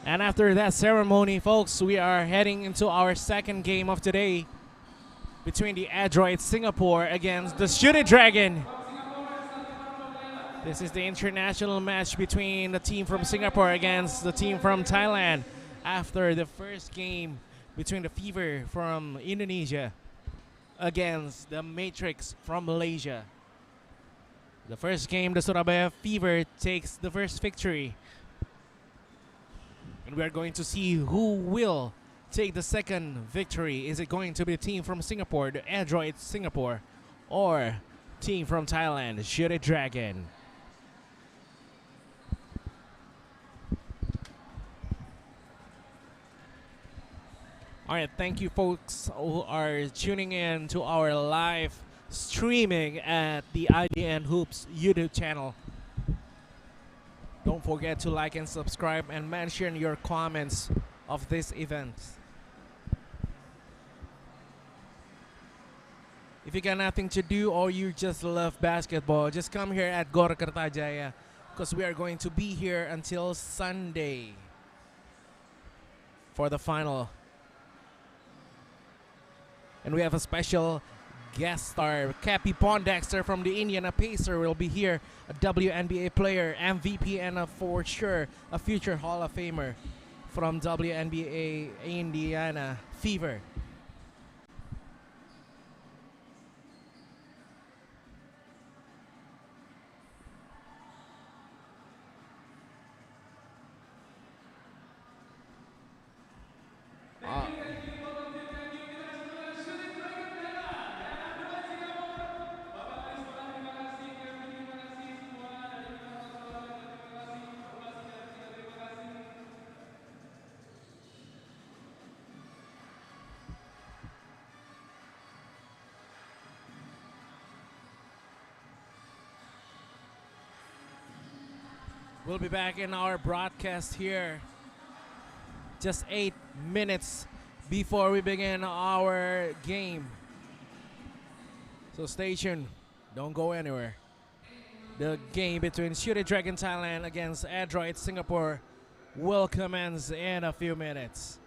And after that ceremony, folks, we are heading into our second game of today between the Adroit Singapore against the Shooting Dragon. This is the international match between the team from Singapore against the team from Thailand after the first game between the Fever from Indonesia against the Matrix from Malaysia. The first game, the Surabaya Fever takes the first victory. And we are going to see who will take the second victory. Is it going to be the team from Singapore, the Adroit Singapore, or team from Thailand, Shooting Dragon? All right, thank you folks who are tuning in to our live streaming at the IDN Hoops YouTube channel. Don't forget to like and subscribe and mention your comments of this event. If you got nothing to do or you just love basketball, just come here at Gor Kertajaya because we are going to be here until Sunday for the final. And we have a special guest star, Cappy Pondexter from the Indiana Pacer will be here, a WNBA player, MVP, and for sure a future Hall of Famer from WNBA Indiana Fever. We'll be back in our broadcast here just 8 minutes before we begin our game. So stay tuned. Don't go anywhere. The game between Shooting Dragon Thailand against Adroit Singapore will commence in a few minutes.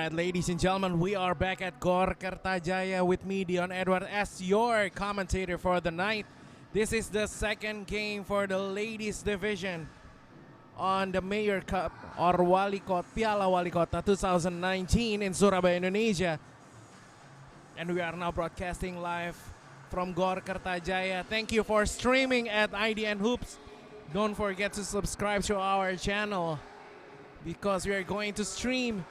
Alright, ladies and gentlemen, we are back at Gor Kertajaya with me, Dion Edward, as your commentator for the night. This is the second game for the ladies division on the Mayor Cup or Walikota, Piala Walikota 2019 in Surabaya, Indonesia. And we are now broadcasting live from Gor Kertajaya. Thank you for streaming at IDN Hoops. Don't forget to subscribe to our channel because we are going to stream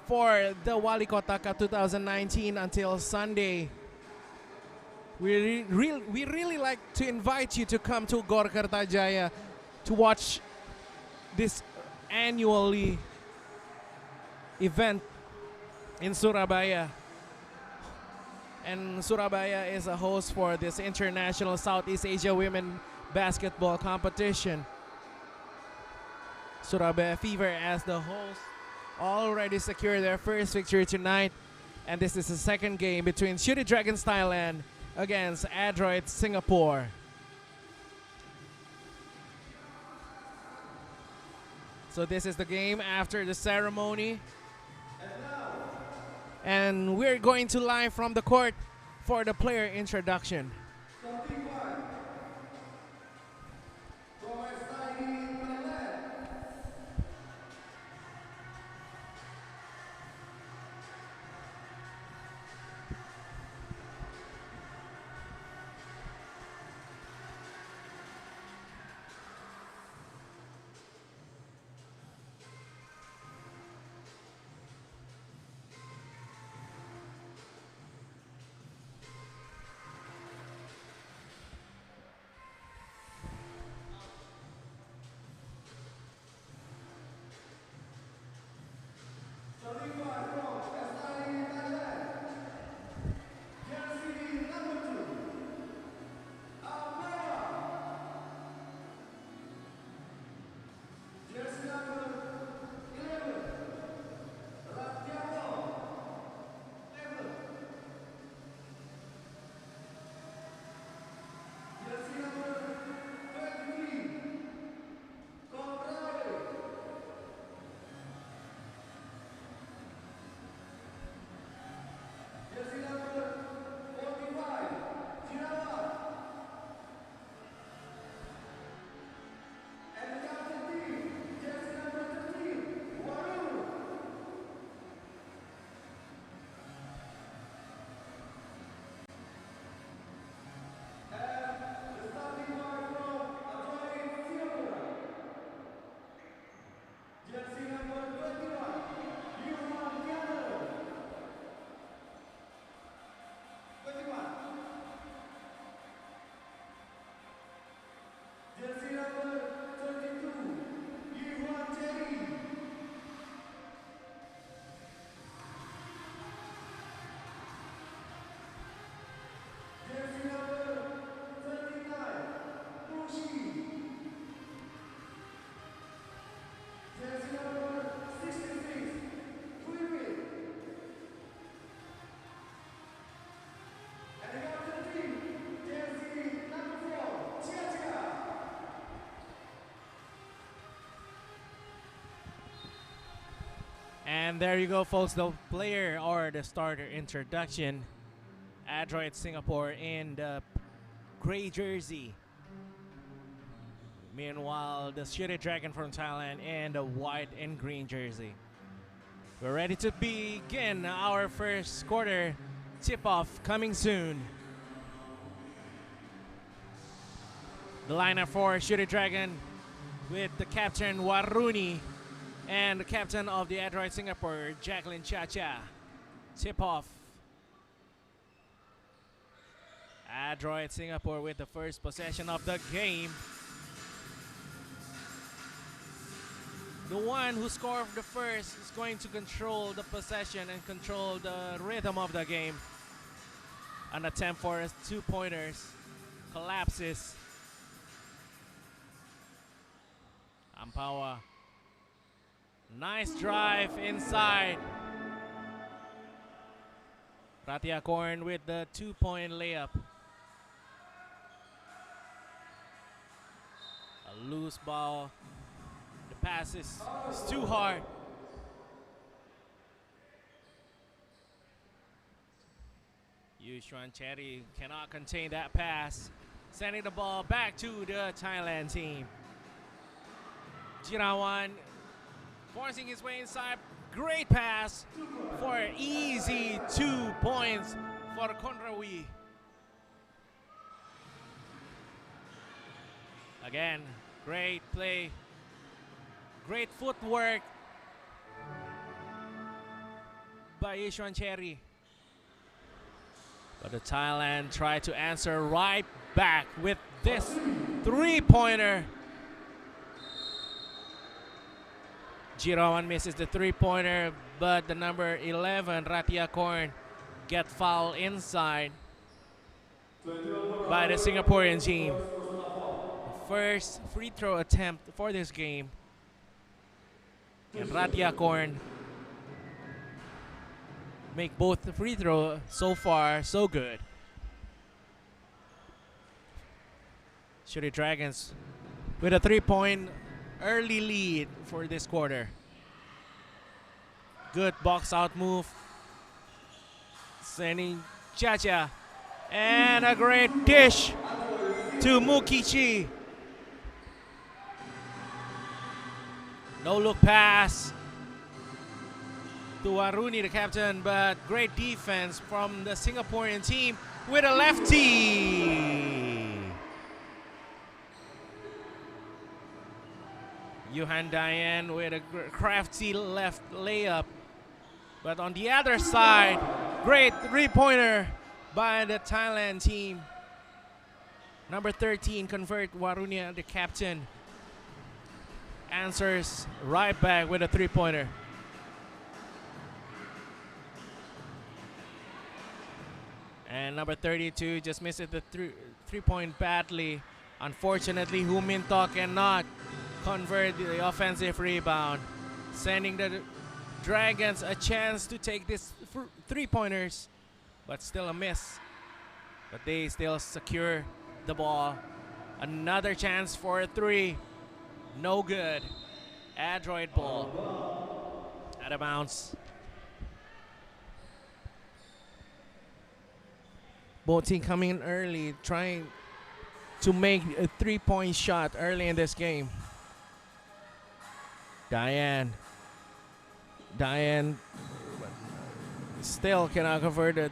for the Walikota Cup 2019 until Sunday. We really like to invite you to come to Gor Kertajaya to watch this annually event in Surabaya. And Surabaya is a host for this international Southeast Asia women basketball competition. Surabaya Fever as the host already secured their first victory tonight, and this is the second game between Shooty Dragons Thailand against Adroit Singapore. So this is the game after the ceremony, and we're going to live from the court for the player introduction. And there you go, folks, the player or the starter introduction. Adroit Singapore in the gray jersey. Meanwhile, the Shooty Dragon from Thailand in the white and green jersey. We're ready to begin our first quarter. Tip-off coming soon. The lineup for Shooty Dragon with the captain Waruni and the captain of the Adroit Singapore, Jacqueline Chacha. Tip-off. Adroit Singapore with the first possession of the game. The one who scored the first is going to control the possession and control the rhythm of the game. An attempt for his 2-pointers. Collapses. Ampawa. Nice drive inside. Ratia Korn with the 2-point layup. A loose ball. The pass is too hard. Yushuan Cherry cannot contain that pass. Sending the ball back to the Thailand team. Jirawan forcing his way inside. Great pass for easy 2 points for Konrawi. Again, great play. Great footwork by Yushuan Cherry. But the Thailand tried to answer right back with this 3-pointer. Jirawan misses the 3-pointer, but the number 11, Ratia Korn, get fouled inside by the Singaporean team. The first free throw attempt for this game. And Ratia Korn make both the free throw so far so good. Shuri Dragons with a 3-point early lead for this quarter. Good box out move. Sending Chacha. And a great dish to Mukichi. No look pass to Aruni, the captain, but great defense from the Singaporean team with a lefty. Yuhan Dayan with a crafty left layup. But on the other side, great 3-pointer by the Thailand team. Number 13, Convert Warunia, the captain, answers right back with a 3-pointer. And number 32 just missed the 3-point badly. Unfortunately, Hu Minto cannot convert the offensive rebound, sending the Dragons a chance to take this 3-pointers, but still a miss. But they still secure the ball. Another chance for a 3. No good. Adroit ball. Out of bounds. Both teams coming in early, trying to make a 3-point shot early in this game. Diane still cannot convert the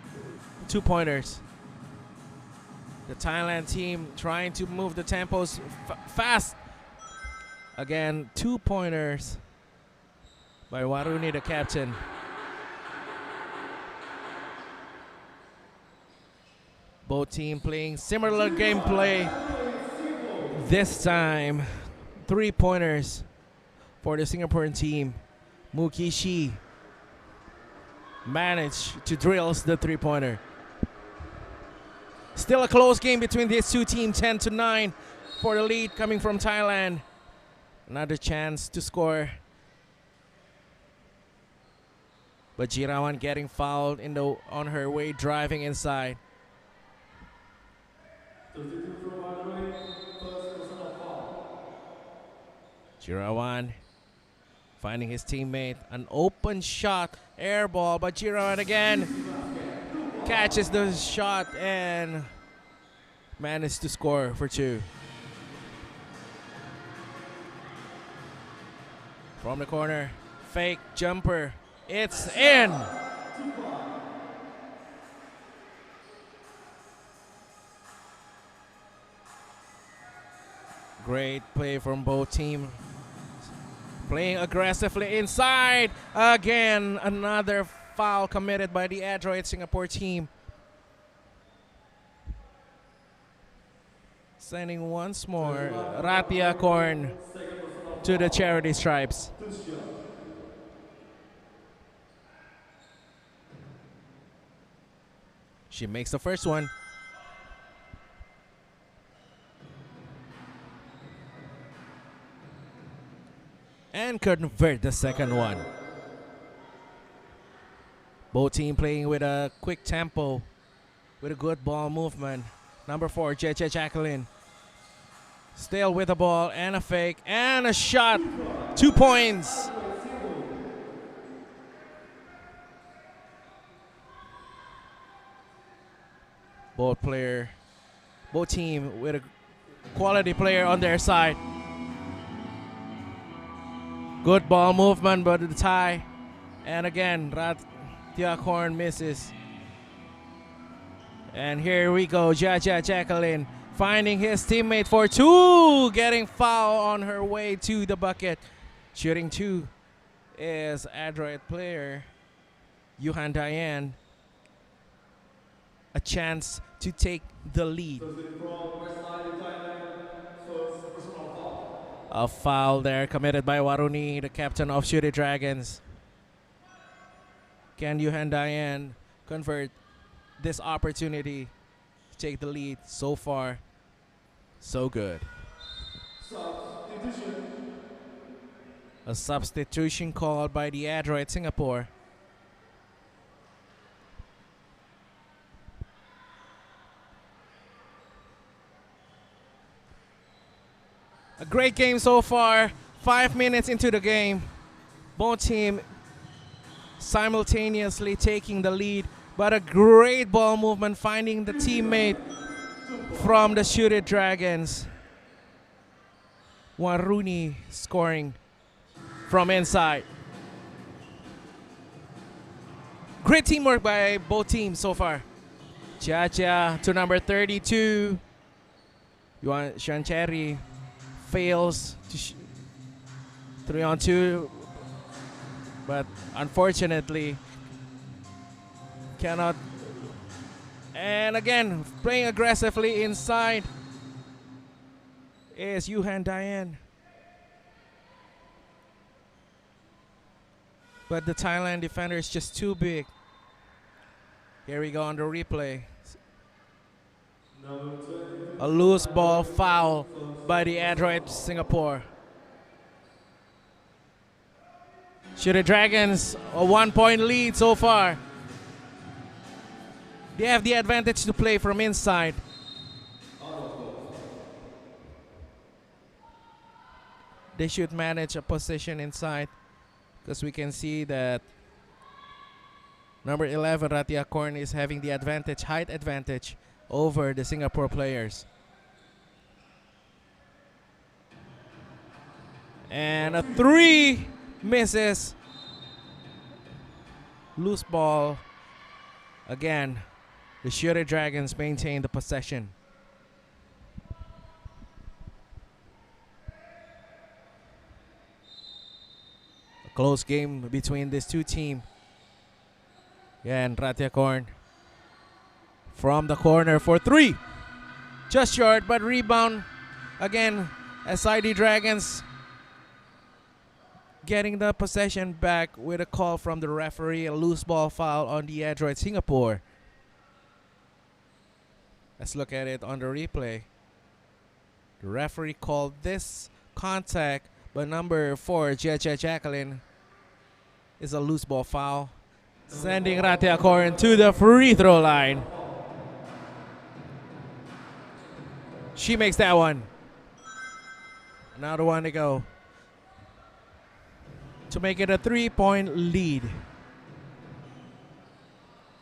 2-pointers. The Thailand team trying to move the tempos fast. Again, 2-pointers by Waruni, the captain. Both teams playing similar gameplay. This time, 3-pointers for the Singaporean team. Mukishi managed to drill the 3-pointer. Still a close game between these two teams, 10-9 for the lead coming from Thailand. Another chance to score. But Jirawan getting fouled on her way driving inside. Jirawan finding his teammate, an open shot, air ball, but Jirawan again catches the shot and manages to score for 2. From the corner, fake jumper, it's in. Great play from both teams. Playing aggressively inside. Again, another foul committed by the Adroit Singapore team. Sending once more Ratia Korn to the charity stripes. She makes the first one. And convert the second one. Both teams playing with a quick tempo, with a good ball movement. Number 4, JJ Jacqueline. Still with the ball and a fake and a shot. 2 points. both team with a quality player on their side. Good ball movement, but the tie. And again, Ratiakorn misses. And here we go, Jacqueline finding his teammate for two, getting foul on her way to the bucket. Shooting two is Adroit player Yuhan Diane. A chance to take the lead. A foul there committed by Waruni, the captain of Shooty Dragons. Can Yuhan Diane convert this opportunity to take the lead? So far, so good. A substitution called by the Adroit Singapore. A great game so far. 5 minutes into the game. Both teams simultaneously taking the lead, but a great ball movement finding the teammate from the Shooty Dragons. Waruni scoring from inside. Great teamwork by both teams so far. Chia to number 32. Yuan Shancheri fails to 3-on-2, but unfortunately cannot. And again, playing aggressively inside is Yuhan Diane. But the Thailand defender is just too big. Here we go on the replay. A loose ball foul by the Adroit Singapore. Shooty Dragons a 1-point lead so far. They have the advantage to play from inside. They should manage a position inside, because we can see that number 11 Ratiakorn is having the advantage, height advantage over the Singapore players. And a three misses. Loose ball. Again, the Shooty Dragons maintain the possession. A close game between these two teams. And Ratiakorn from the corner for three. Just short, but rebound. Again, SID Dragons getting the possession back with a call from the referee. A loose ball foul on the Adroit Singapore. Let's look at it on the replay. The referee called this contact, but number 4, Jacqueline, is a loose ball foul, sending Ratiakorn to the free throw line. She makes that one. Another one to go to make it a 3-point lead.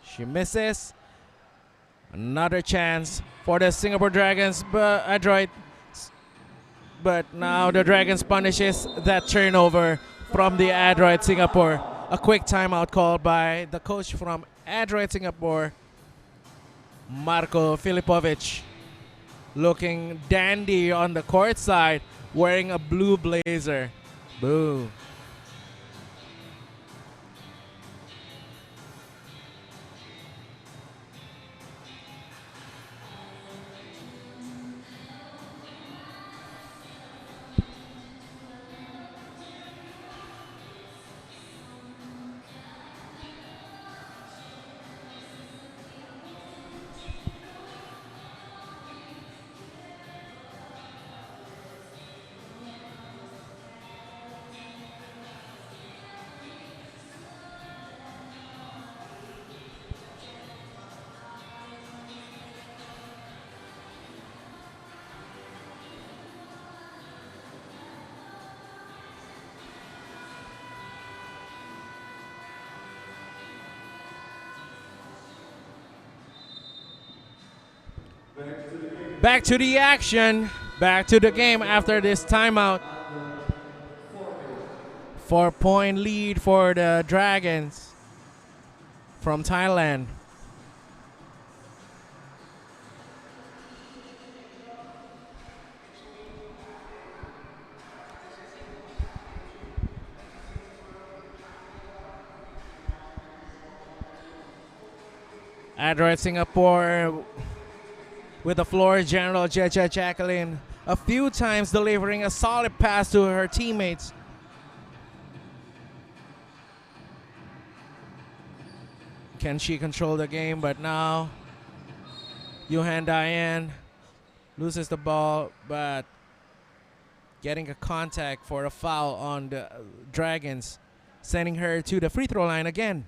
She misses. Another chance for the Singapore Dragons, but Adroit. But now the Dragons punishes that turnover from the Adroit Singapore. A quick timeout called by the coach from Adroit Singapore, Marko Filipovic. Looking dandy on the court side, wearing a blue blazer. Boo. Back to the action. Back to the game after this timeout. 4-point lead for the Dragons from Thailand. Adroit Singapore with the floor general Jacqueline a few times delivering a solid pass to her teammates. Can she control the game? But now Johan Diane loses the ball, but getting a contact for a foul on the Dragons, sending her to the free throw line again.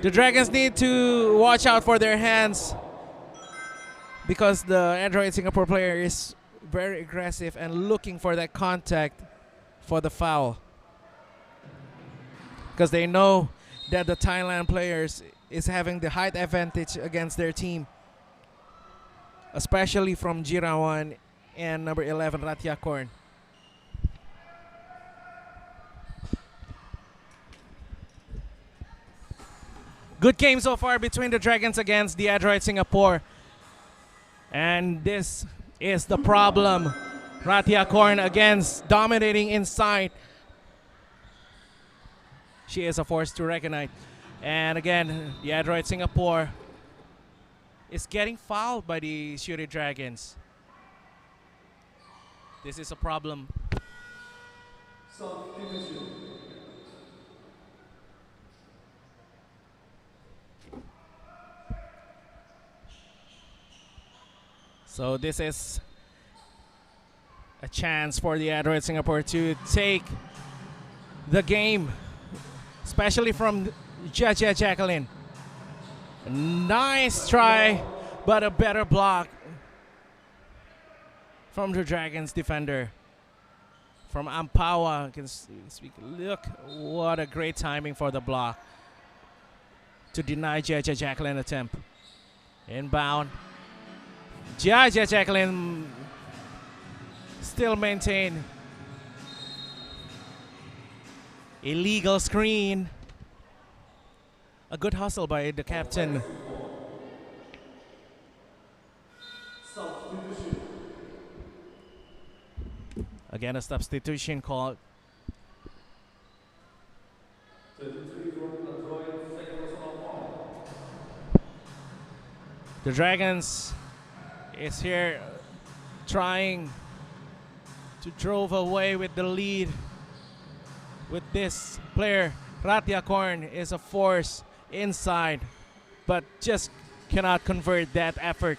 The Dragons need to watch out for their hands because the Adroit Singapore player is very aggressive and looking for that contact for the foul. Because they know that the Thailand players is having the height advantage against their team, especially from Jirawan and number 11 Ratyakorn. Good game so far between the Dragons against the Adroit Singapore. And this is the problem. Ratyakorn against dominating inside. She is a force to reckon. And again, the Adroit Singapore is getting fouled by the Shuri Dragons. This is a problem. So this is a chance for the Adroit Singapore to take the game, especially from Jacqueline. Nice try, but a better block from the Dragons defender. From Ampawa, can speak. Look, what a great timing for the block to deny Jacqueline attempt. Inbound. Jacqueline still maintain illegal screen. A good hustle by the captain. Again, a substitution called. The Dragons is here trying to drove away with the lead with this player. Ratyakorn is a force inside, but just cannot convert that effort.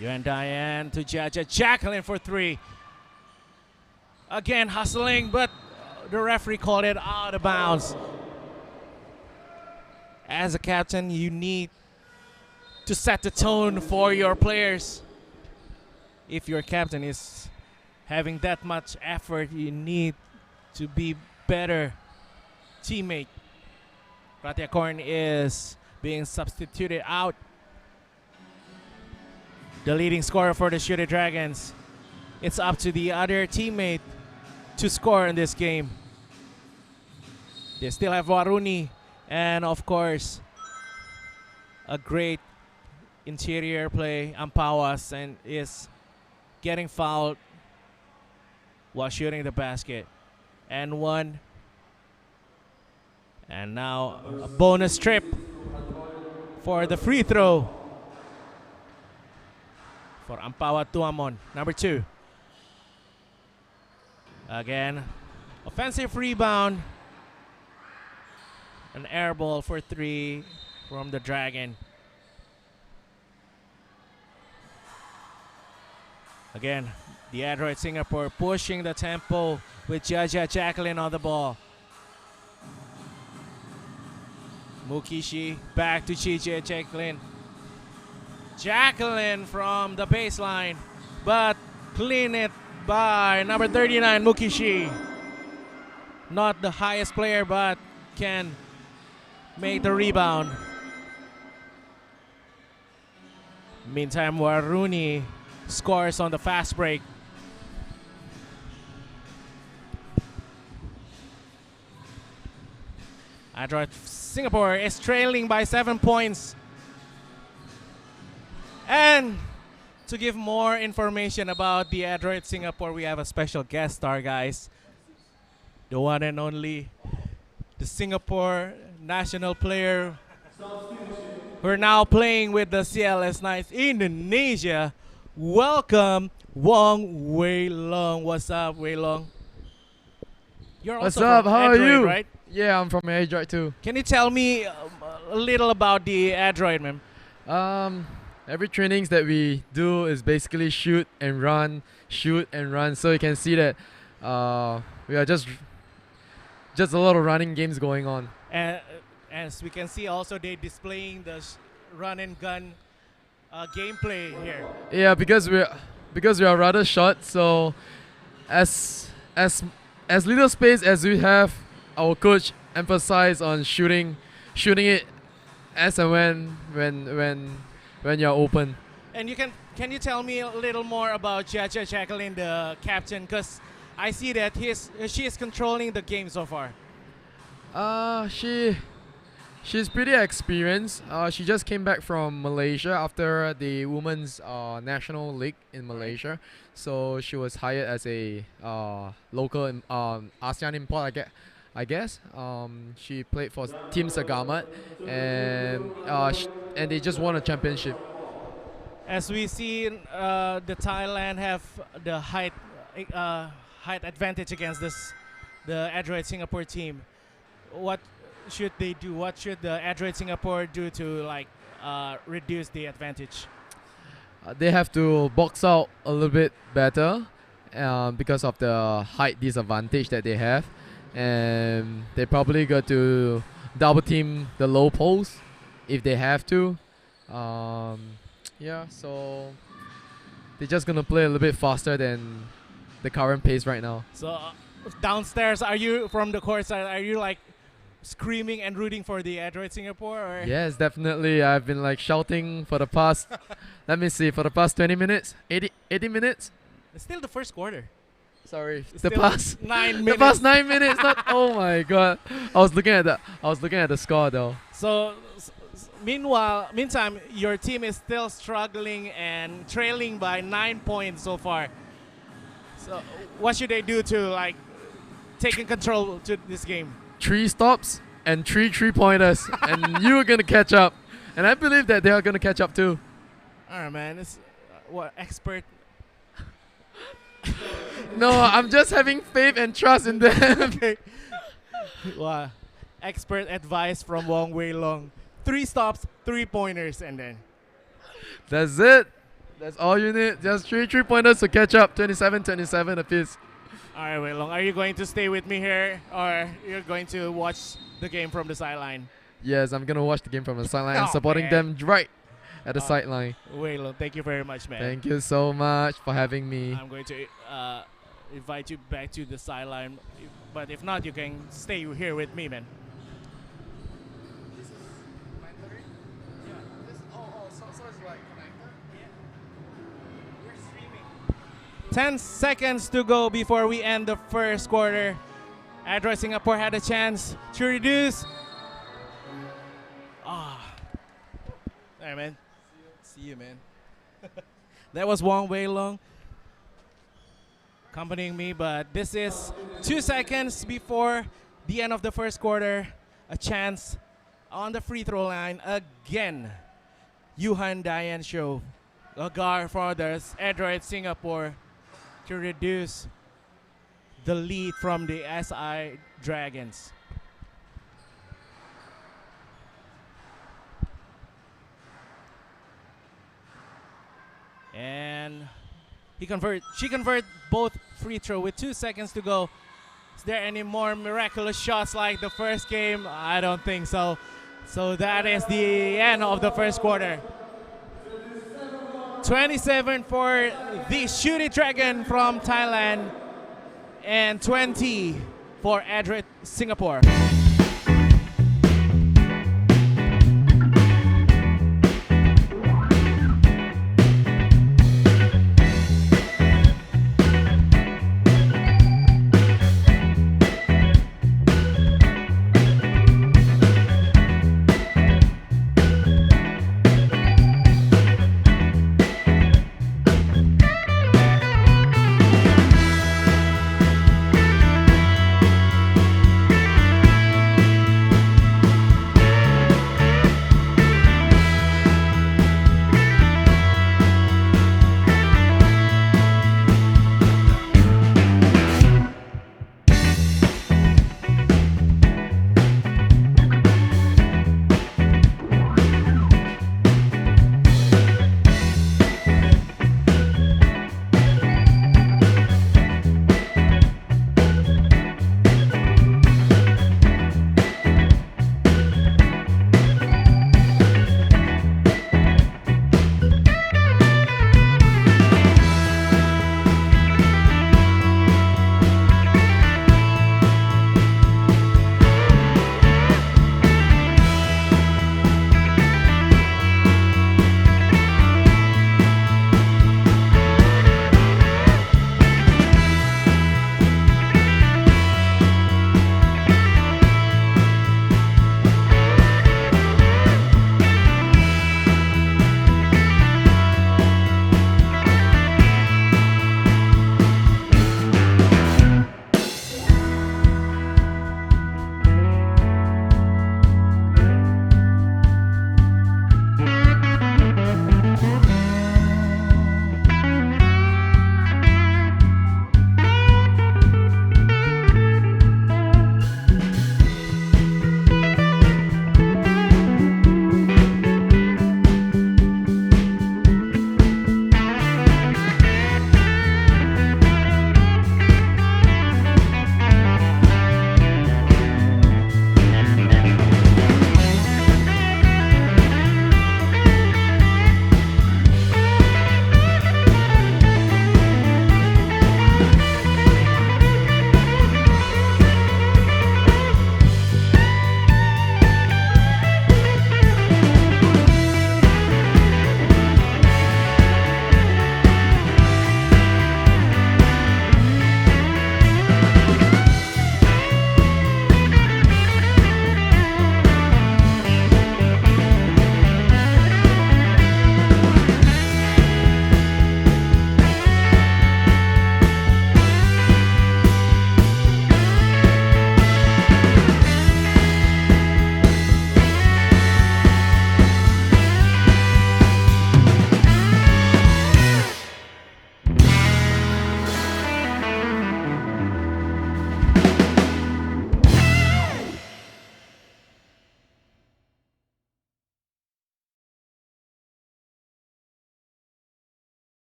Yuan Diane to Jacqueline for three. Again hustling, but the referee called it out of bounds. As a captain, you need to set the tone for your players. If your captain is having that much effort, you need to be better teammate. Ratyakorn is being substituted out. The leading scorer for the Shooter Dragons. It's up to the other teammate to score in this game. They still have Waruni and of course a great interior play, Ampawas, and is getting fouled while shooting the basket. And one. And now a bonus trip for the free throw for Ampawa Tuamon, number 2. Again, offensive rebound. An air ball for 3 from the Dragon. Again, the Adroit Singapore pushing the tempo with Jacqueline on the ball. Mukishi back to Jacqueline. Jacqueline from the baseline, but clean it by number 39, Mukishi. Not the highest player, but can make the rebound. Meantime, Waruni scores on the fast break. Adroit Singapore is trailing by 7 points. And to give more information about the Adroit Singapore, we have a special guest star, guys. The one and only, the Singapore national player. We're now playing with the CLS Knights Indonesia. Welcome, Wong Wei Long. What's up, Wei Long? You're What's also up? from How Adroit, are you? right? Yeah, I'm from Adroit too. Can you tell me a little about the Adroit, man? Every trainings that we do is basically shoot and run, shoot and run. So you can see that we are just a lot of running games going on. And as we can see, also they displaying the run and gun gameplay here. Yeah, because we are rather short, so as little space as we have, our coach emphasize on shooting it as and when you're open. And can you tell me a little more about Jaja Jacqueline, the captain? Because I see that she is controlling the game so far. She's pretty experienced. She just came back from Malaysia after the women's national league in Malaysia. So she was hired as a local ASEAN import, I guess. She played for Team Sagamat, and they just won a championship. As we see, the Thailand have the height advantage against the Adroit Singapore team. What should they do? What should the Adroit Singapore do to reduce the advantage? They have to box out a little bit better because of the height disadvantage that they have, and they probably got to double team the low post if they have to. Yeah, so they're just gonna play a little bit faster than the current pace right now. So downstairs, are you from the court side? Are you screaming and rooting for the Adroit Singapore? Or? Yes, definitely. I've been shouting for the past, let me see, for the past 20 minutes, 80 minutes. It's still the first quarter. Sorry, It's the still past 9 the minutes. past 9 minutes. Not, oh my god, I was looking at the score though. So meantime, your team is still struggling and trailing by 9 points so far. So what should they do to taking control to this game? 3 stops and 3 3-pointers, and you are gonna catch up. And I believe that they are gonna catch up too. All right, man. It's what expert. No, I'm just having faith and trust in them. Okay. Wow. Expert advice from Wong Wei Long. 3 stops, 3-pointers, and then. That's it. That's all you need. Just 3 3-pointers to catch up. 27-27 apiece. All right, Wei Long. Are you going to stay with me here, or you're going to watch the game from the sideline? Yes, I'm gonna watch the game from the sideline and Oh, supporting man. them right at the sideline. Wei Long, thank you very much, man. Thank you so much for having me. I'm going to invite you back to the sideline, but if not, you can stay here with me, man. 10 seconds to go before we end the first quarter. Adroit Singapore had a chance to reduce. All right, man. See you, man. That was Wong Wei Long accompanying me, but this is 2 seconds before the end of the first quarter. A chance on the free throw line again. Yuhan Dayan Show, a guard for the Adroit Singapore, to reduce the lead from the SI Dragons. And she convert both free throw with 2 seconds to go. Is there any more miraculous shots like the first game? I don't think so. So that is the end of the first quarter. 27 for the Shooty Dragon from Thailand, and 20 for Adroit Singapore.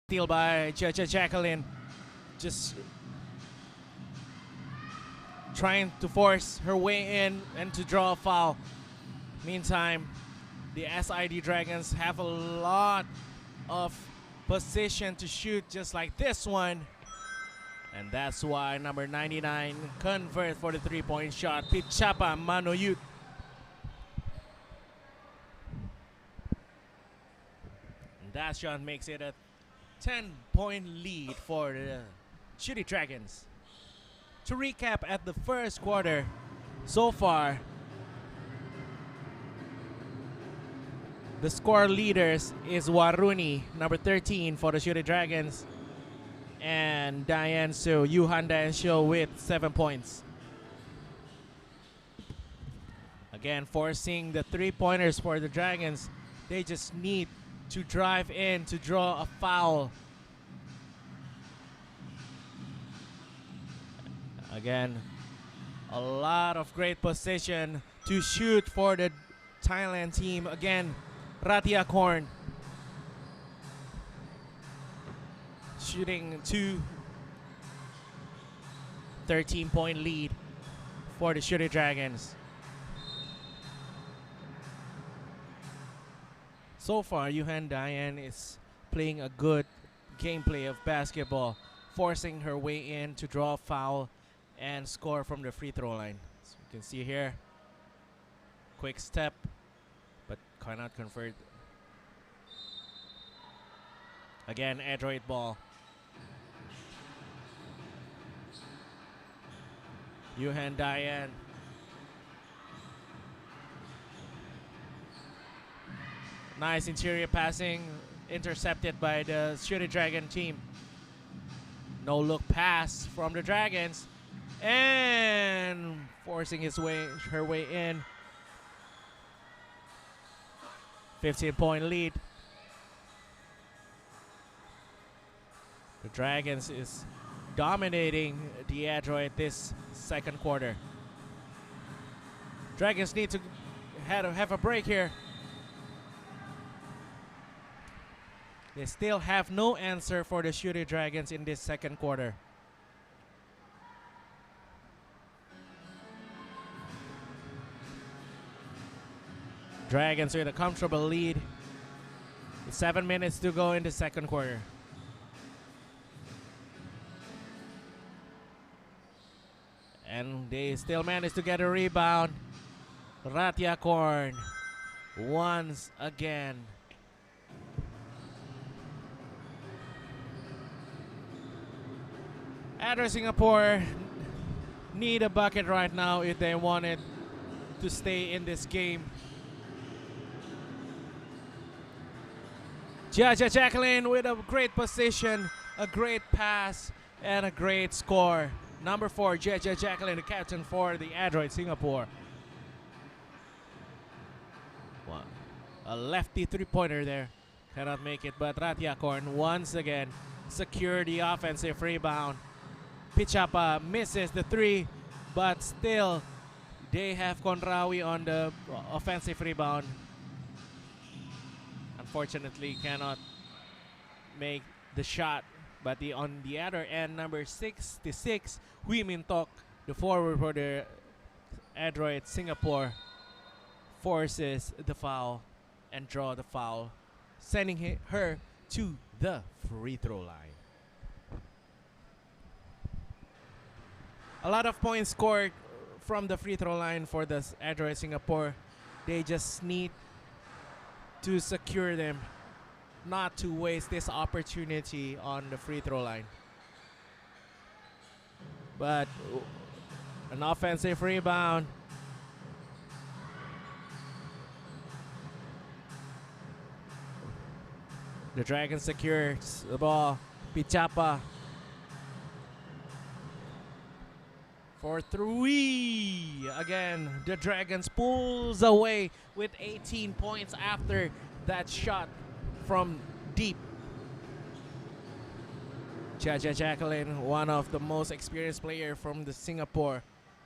Steal by Jacqueline, just trying to force her way in and to draw a foul. Meantime, the SID Dragons have a lot of position to shoot just like this one. And that's why number 99 convert for the three-point shot. Pichapa Manoyut. And that shot makes it a 10-point lead for the Shooty Dragons. To recap at the first quarter, so far, the score leaders is Waruni, number 13 for the Shooty Dragons, and Diane Su, Yuhan Diane Su with 7 points. Again, forcing the three-pointers for the Dragons. They just need to drive in to draw a foul. Again, a lot of great position to shoot for the Thailand team. Again, Ratia Korn shooting 13-point lead for the Shooty Dragons. So far, Yuhan Diane is playing a good gameplay of basketball. forcing her way in to draw a foul and score from the free throw line. So you can see here, quick step, but cannot convert. Again, Adroit ball. Yuhan Diane. Nice interior passing, intercepted by the Shooty Dragon team. No look pass from the Dragons, and forcing her way in. 15-point lead. The Dragons is dominating the Adroit this second quarter. Dragons need to have a break here. They still have no answer for the Shooty Dragons in this second quarter. Dragons with a comfortable lead. 7 minutes to go in the second quarter. And they still manage to get a rebound. Ratia Korn once again. Adroit Singapore need a bucket right now if they wanted to stay in this game. Jaja Jacqueline with a great position, a great pass, and a great score. Number 4, Jaja Jacqueline, the captain for the Adroit Singapore. Wow. A lefty three-pointer there. Cannot make it, but Ratia Korn once again secure the offensive rebound. Pichapa misses the 3, but still they have Konrawi on the offensive rebound. Unfortunately, cannot make the shot. But on the other end, number 66, Hui Min Tok, the forward for the Adroit Singapore, forces the foul and draw the foul, sending her to the free throw line. A lot of points scored from the free throw line for the Adroit Singapore. They just need to secure them, not to waste this opportunity on the free throw line. But an offensive rebound. The Dragons secures the ball. Pichapa for 3. Again, the Dragons pulls away with 18 points after that shot from deep. Jaja Jacqueline, one of the most experienced players from the Singapore,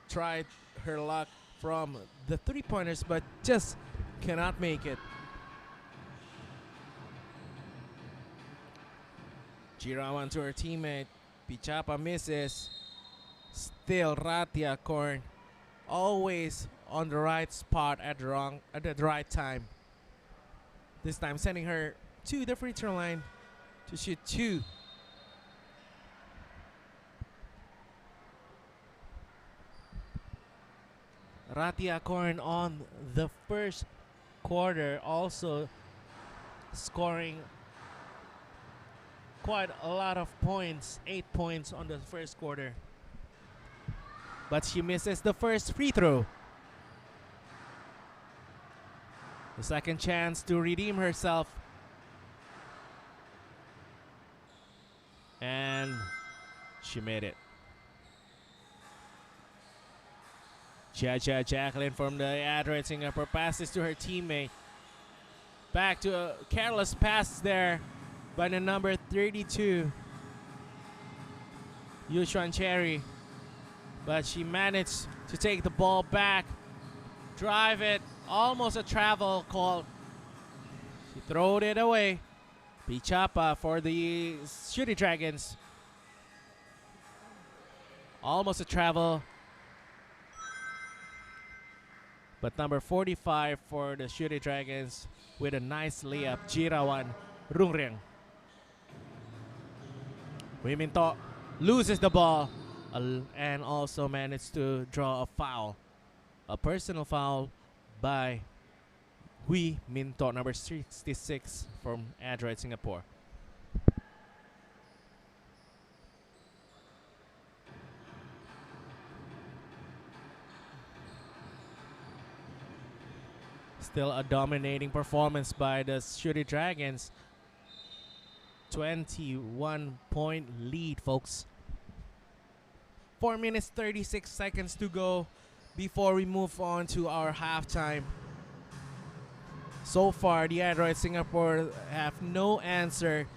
tried her luck from the three-pointers but just cannot make it. Jirawan to her teammate. Pichapa misses. Still Ratia Korn, always on the right spot at the right time. This time sending her to the free throw line to shoot 2. Ratia Korn on the first quarter also scoring quite a lot of points, 8 points on the first quarter. But she misses the first free throw. The second chance to redeem herself. And she made it. Jaja Jacqueline from the Adroit Singapore passes to her teammate. Back to a careless pass there by the number 32, Yushuan Cherry. But she managed to take the ball back, drive it, almost a travel call. She throwed it away. Pichapa for the Shooty Dragons. Almost a travel. But number 45 for the Shooty Dragons with a nice layup, Jirawan Rungriang. Hui Min Tok loses the ball and also managed to draw a foul. A personal foul by Hui Minto, number 66 from Adroit, Singapore. Still a dominating performance by the Shooty Dragons. 21-point lead, folks. 4 minutes 36 seconds to go before we move on to our halftime. So far, the Adroit Singapore have no answer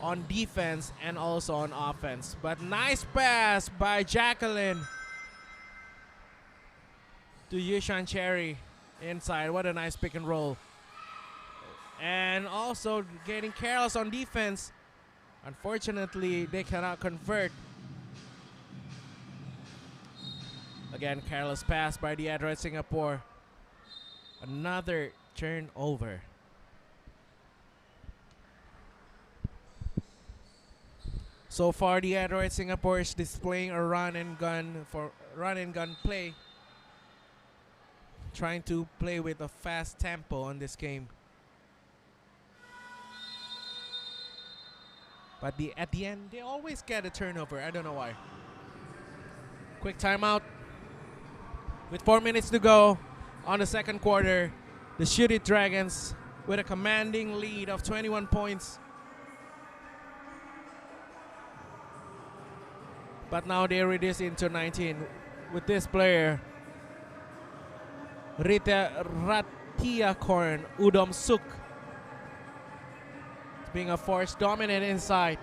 on defense and also on offense. But nice pass by Jacqueline to Yushan Cherry inside. What a nice pick and roll. And also getting careless on defense. Unfortunately, they cannot convert. Again, careless pass by the Adroit Singapore. Another turnover. So far, the Adroit Singapore is displaying a run and gun play. Trying to play with a fast tempo on this game. But at the end, they always get a turnover. I don't know why. Quick timeout. With 4 minutes to go on the second quarter, the Shooty Dragons with a commanding lead of 21 points. But now they reduce into 19 with this player, Ratiakorn Udom Suk, being a force dominant inside.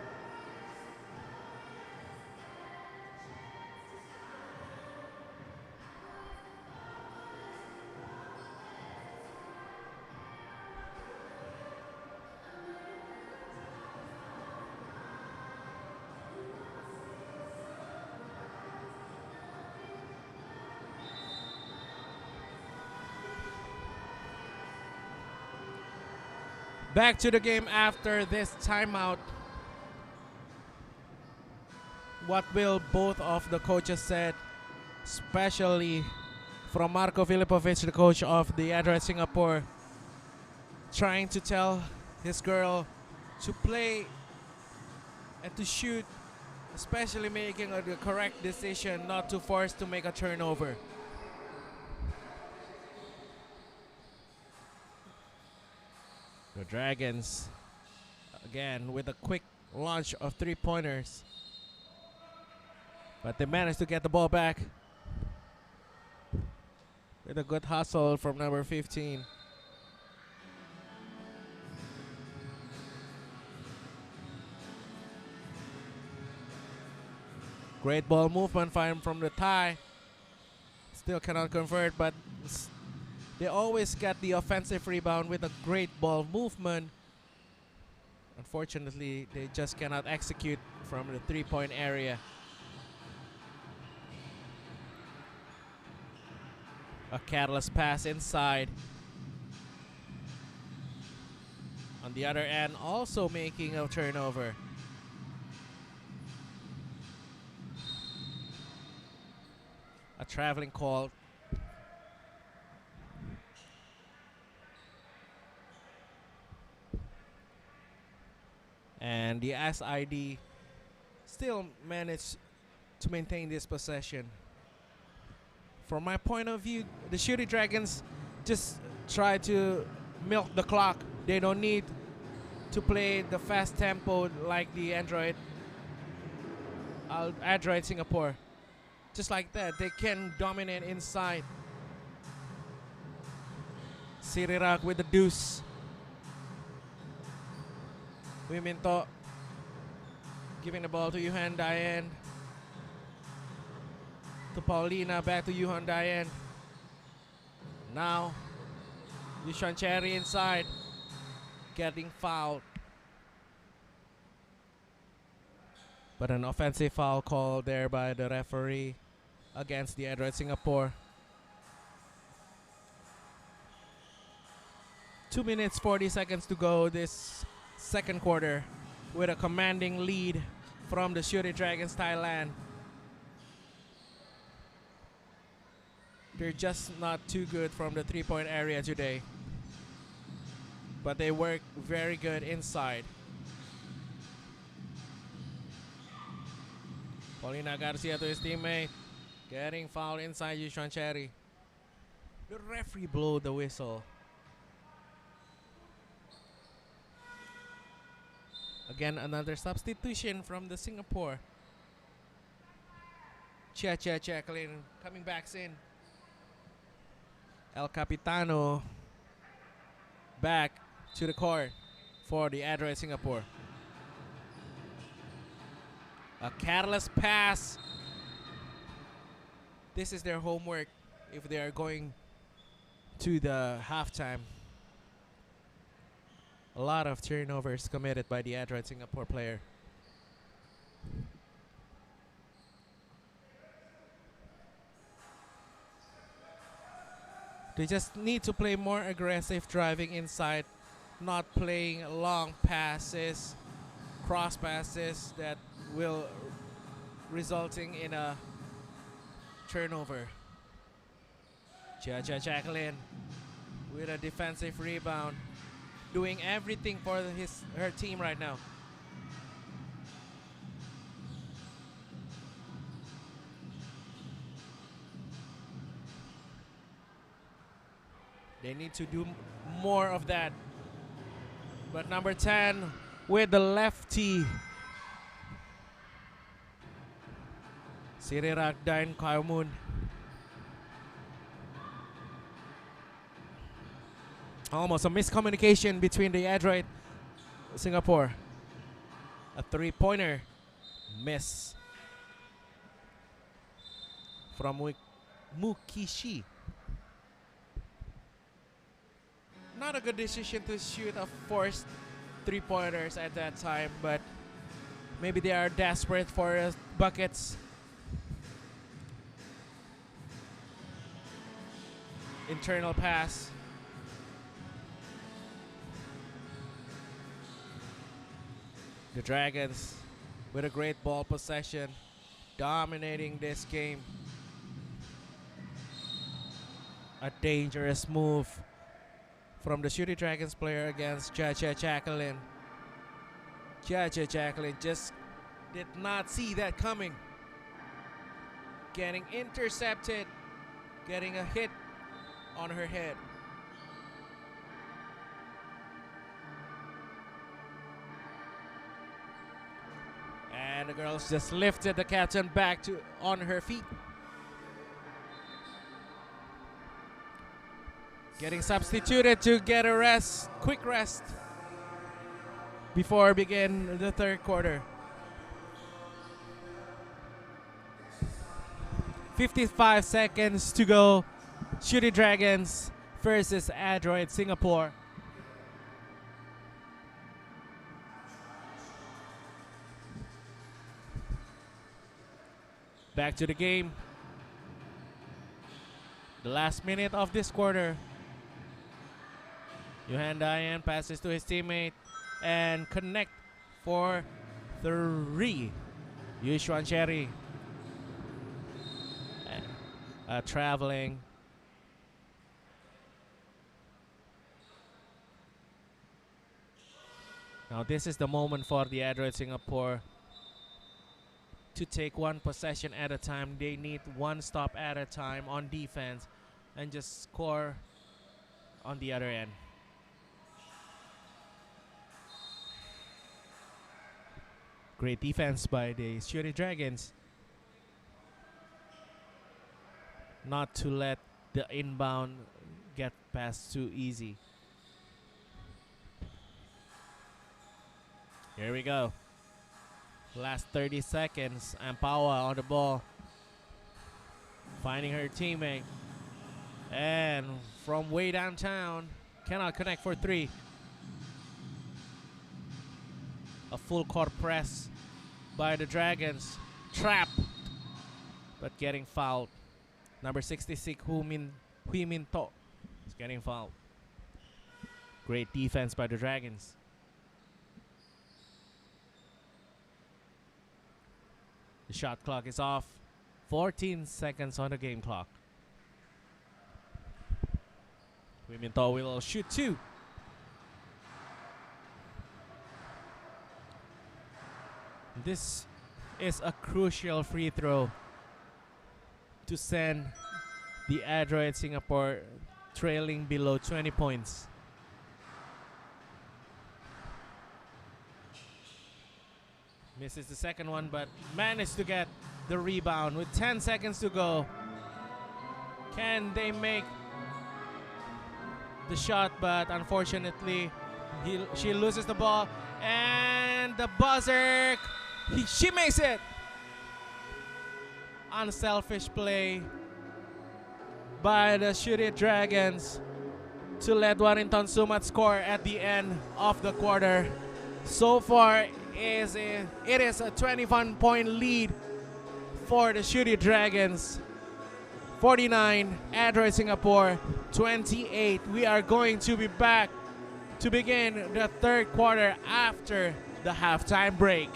Back to the game after this timeout. What will both of the coaches said, especially from Marco Filipovic, the coach of the Adroit Singapore, trying to tell his girl to play and to shoot, especially making the correct decision not to force to make a turnover. The Dragons, again, with a quick launch of three-pointers. But they managed to get the ball back with a good hustle from number 15. Great ball movement from the Thai. Still cannot convert, but they always get the offensive rebound with a great ball movement. Unfortunately, they just cannot execute from the three-point area. A careless pass inside. On the other end, also making a turnover. A traveling call. And the SID still managed to maintain this possession. From my point of view, the Shooty Dragons just try to milk the clock. They don't need to play the fast tempo like the Adroit Singapore. Just like that, they can dominate inside. Sirirak with the deuce. Wiminto giving the ball to Yuhan Diane. To Paulina, back to Yuhan Diane. Now, Yushan Cherry inside, getting fouled. But an offensive foul called there by the referee against the Adroit Singapore. 2 minutes 40 seconds to go this second quarter with a commanding lead from the Shooty Dragons Thailand. They're just not too good from the three-point area today. But they work very good inside. Paulina Garcia to his teammate. Getting fouled inside Yushuan Cherry. The referee blew the whistle. Again, another substitution from the Singapore. Jacqueline coming back in. El Capitano back to the court for the Adroit Singapore. A careless pass. This is their homework if they are going to the halftime. A lot of turnovers committed by the Adroit Singapore player. They just need to play more aggressive driving inside, not playing long passes, cross passes that will resulting in a turnover. Jacqueline with a defensive rebound, doing everything for her team right now. They need to do more of that. But number 10 with the lefty. Sirirak Dain Kaumun. Almost a miscommunication between the Adroit Singapore. A three-pointer miss from Mukishi. Not a good decision to shoot a forced three-pointers at that time, but maybe they are desperate for buckets. Internal pass. The Dragons with a great ball possession, dominating this game. A dangerous move from the Shooty Dragons player against Jacqueline. Jacqueline just did not see that coming. Getting intercepted, getting a hit on her head. And the girls just lifted the captain back to on her feet. Getting substituted to get a rest, quick rest before begin the third quarter. 55 seconds to go. Shooty Dragons versus Adroit Singapore. Back to the game. The last minute of this quarter. Johan Dayan passes to his teammate and connect for 3. Yushuan Cherry. Traveling. Now this is the moment for the Adroit Singapore to take one possession at a time. They need one stop at a time on defense and just score on the other end. Great defense by the Shooty Dragons. Not to let the inbound get past too easy. Here we go. Last 30 seconds. Ampawa on the ball. Finding her teammate. And from way downtown, cannot connect for 3. A full court press by the Dragons. Trapped, but getting fouled. Number 66, Hui Min To is getting fouled. Great defense by the Dragons. The shot clock is off. 14 seconds on the game clock. Wiminto will shoot 2. This is a crucial free throw to send the Adroit Singapore trailing below 20 points. Misses the second one, but managed to get the rebound with 10 seconds to go. Can they make the shot? But unfortunately, she loses the ball, and the buzzer. She makes it. Unselfish play by the Surabaya Dragons to let Warrington Sumat score at the end of the quarter. So far, it is a 21-point lead for the Surabaya Dragons. 49, Adroit Singapore 28. We are going to be back to begin the third quarter after the halftime break.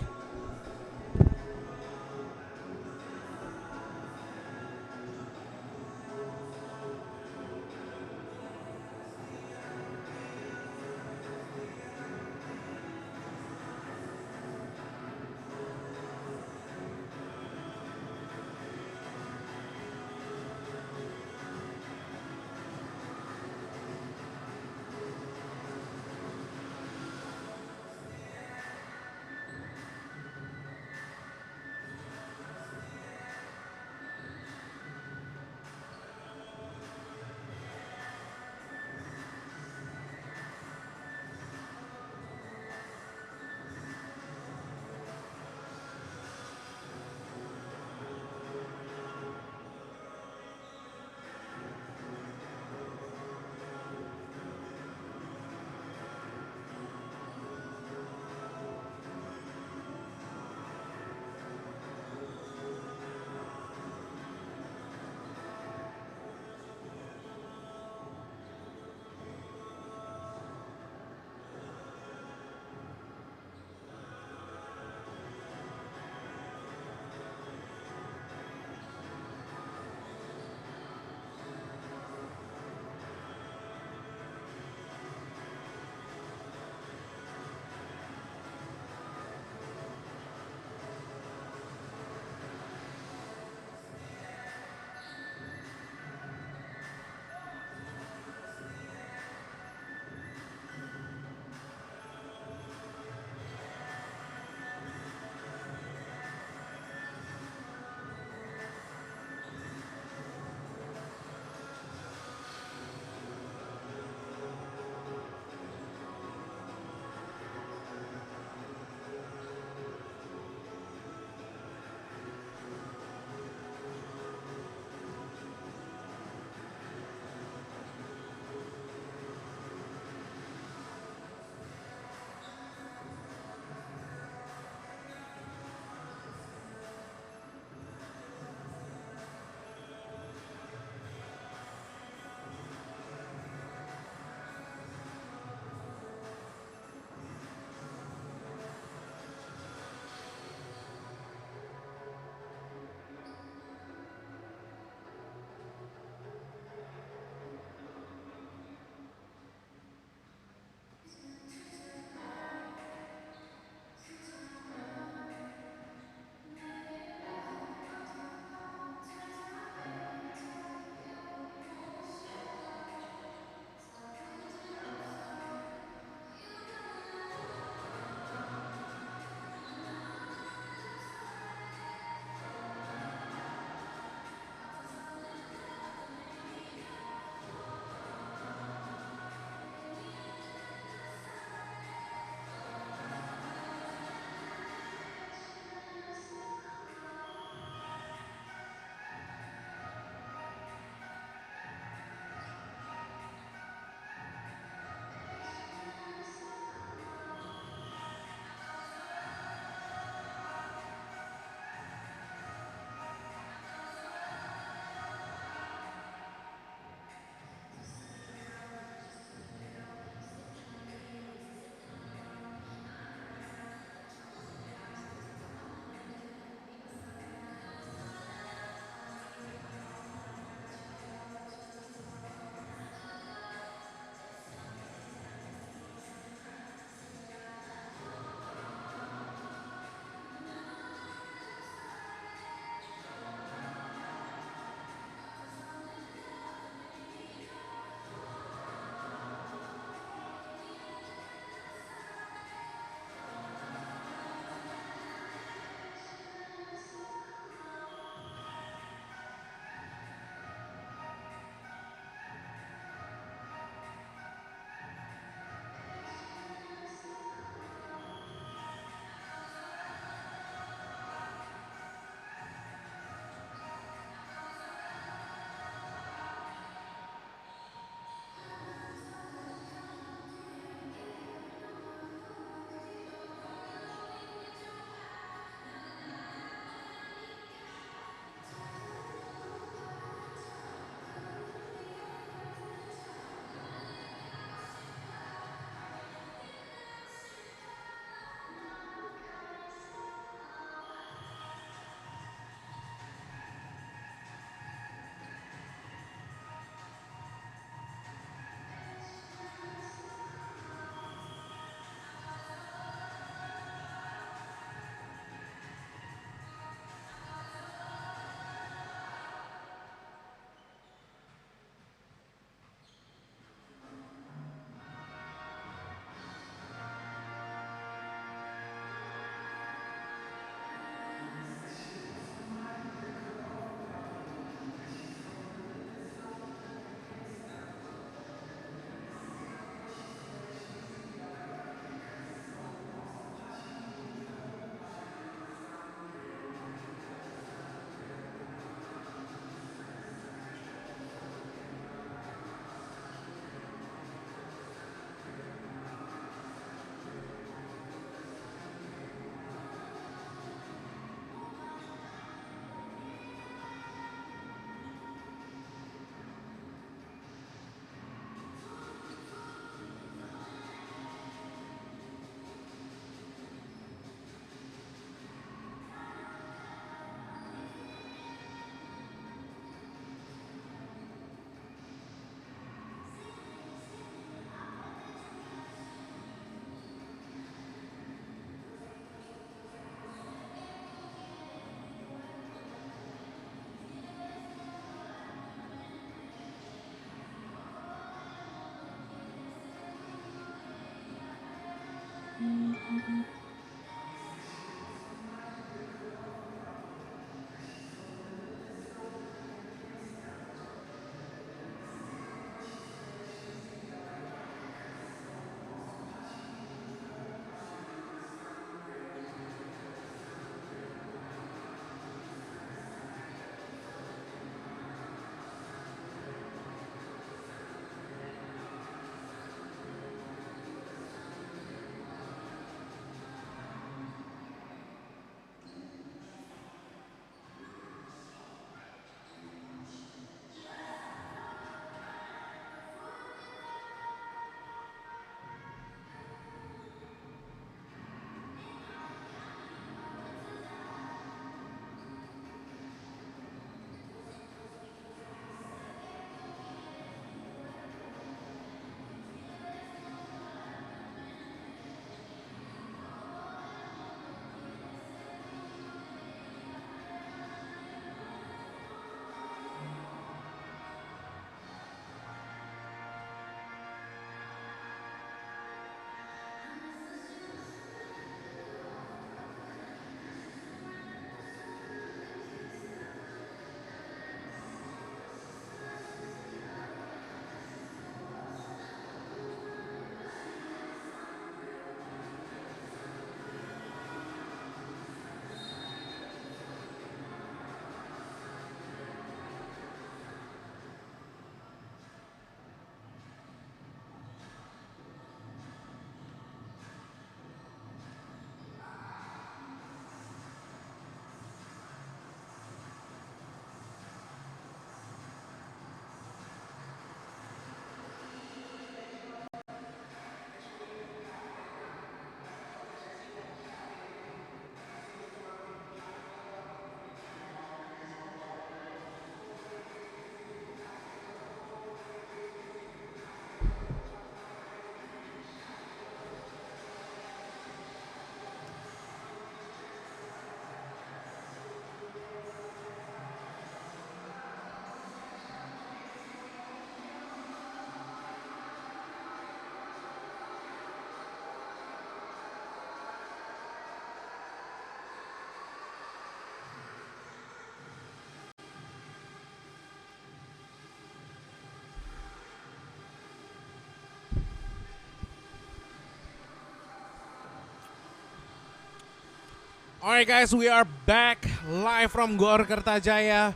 Alright guys, we are back live from Gor Kertajaya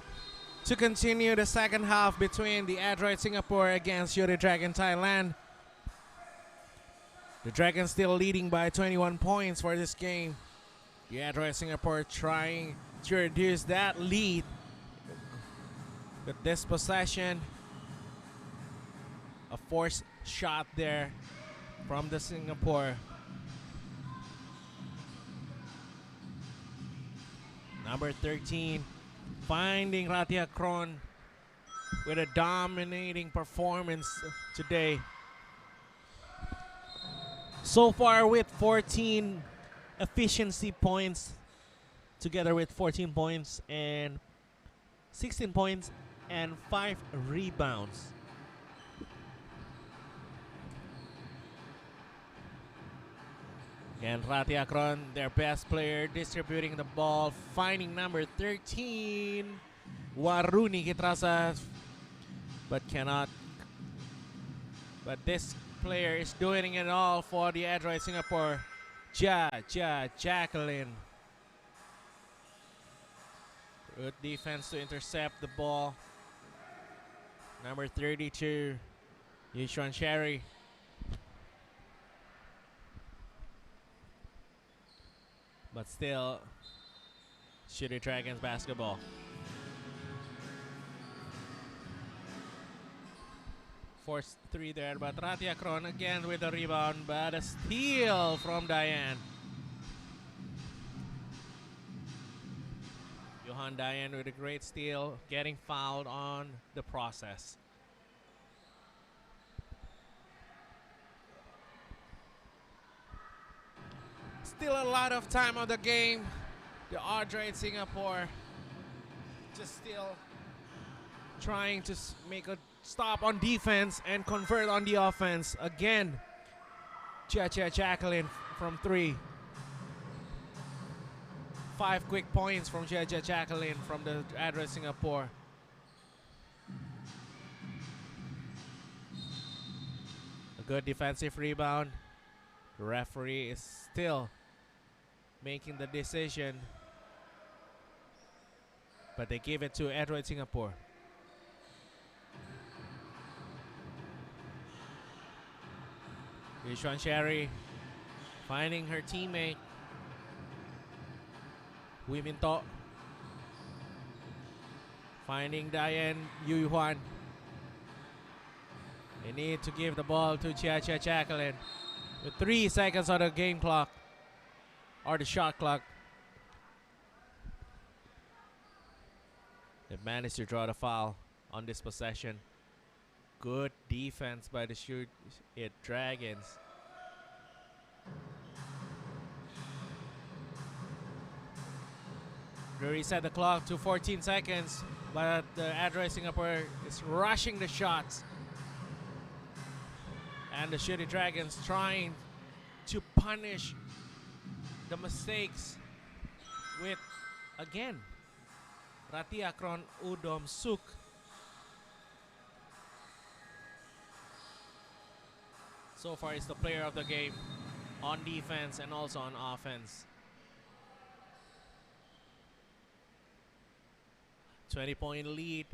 to continue the second half between the Adroit Singapore against Yuri Dragon Thailand. The Dragons still leading by 21 points for this game. The Adroit Singapore trying to reduce that lead with this possession. A forced shot there from the Singapore. Number 13 finding Ratia Kron with a dominating performance today. So far with 14 efficiency points together with 14 points and 16 points and 5 rebounds. And Ratia Kron, their best player, distributing the ball, finding number 13, Waruni Kitrasa, but cannot. But this player is doing it all for the Adroit Singapore. Jacqueline. Good defense to intercept the ball. Number 32, Yishuan Sherry. But still, Shitty Dragons basketball. Forced 3 there, but Ratia Kron again with the rebound, but a steal from Diane. Johan Diane with a great steal, getting fouled on the process. Still a lot of time on the game. The Adroit Singapore just still trying to make a stop on defense and convert on the offense. Again, Jacqueline from 3. 5 quick points from Jacqueline from the Adroit Singapore. A good defensive rebound. The referee is still making the decision, but they give it to Adroit Singapore. Yishuan Sherry finding her teammate Wiminto, finding Diane Yu Huan. They need to give the ball to Jacqueline with 3 seconds on the game clock or the shot clock. They managed to draw the foul on this possession. Good defense by the Shoot It Dragons. They reset the clock to 14 seconds, but the Adroit Singapore is rushing the shots. And the Shitty Dragons trying to punish the mistakes with, again, Ratia Kron Udom Suk. So far is the player of the game on defense and also on offense. 20-point lead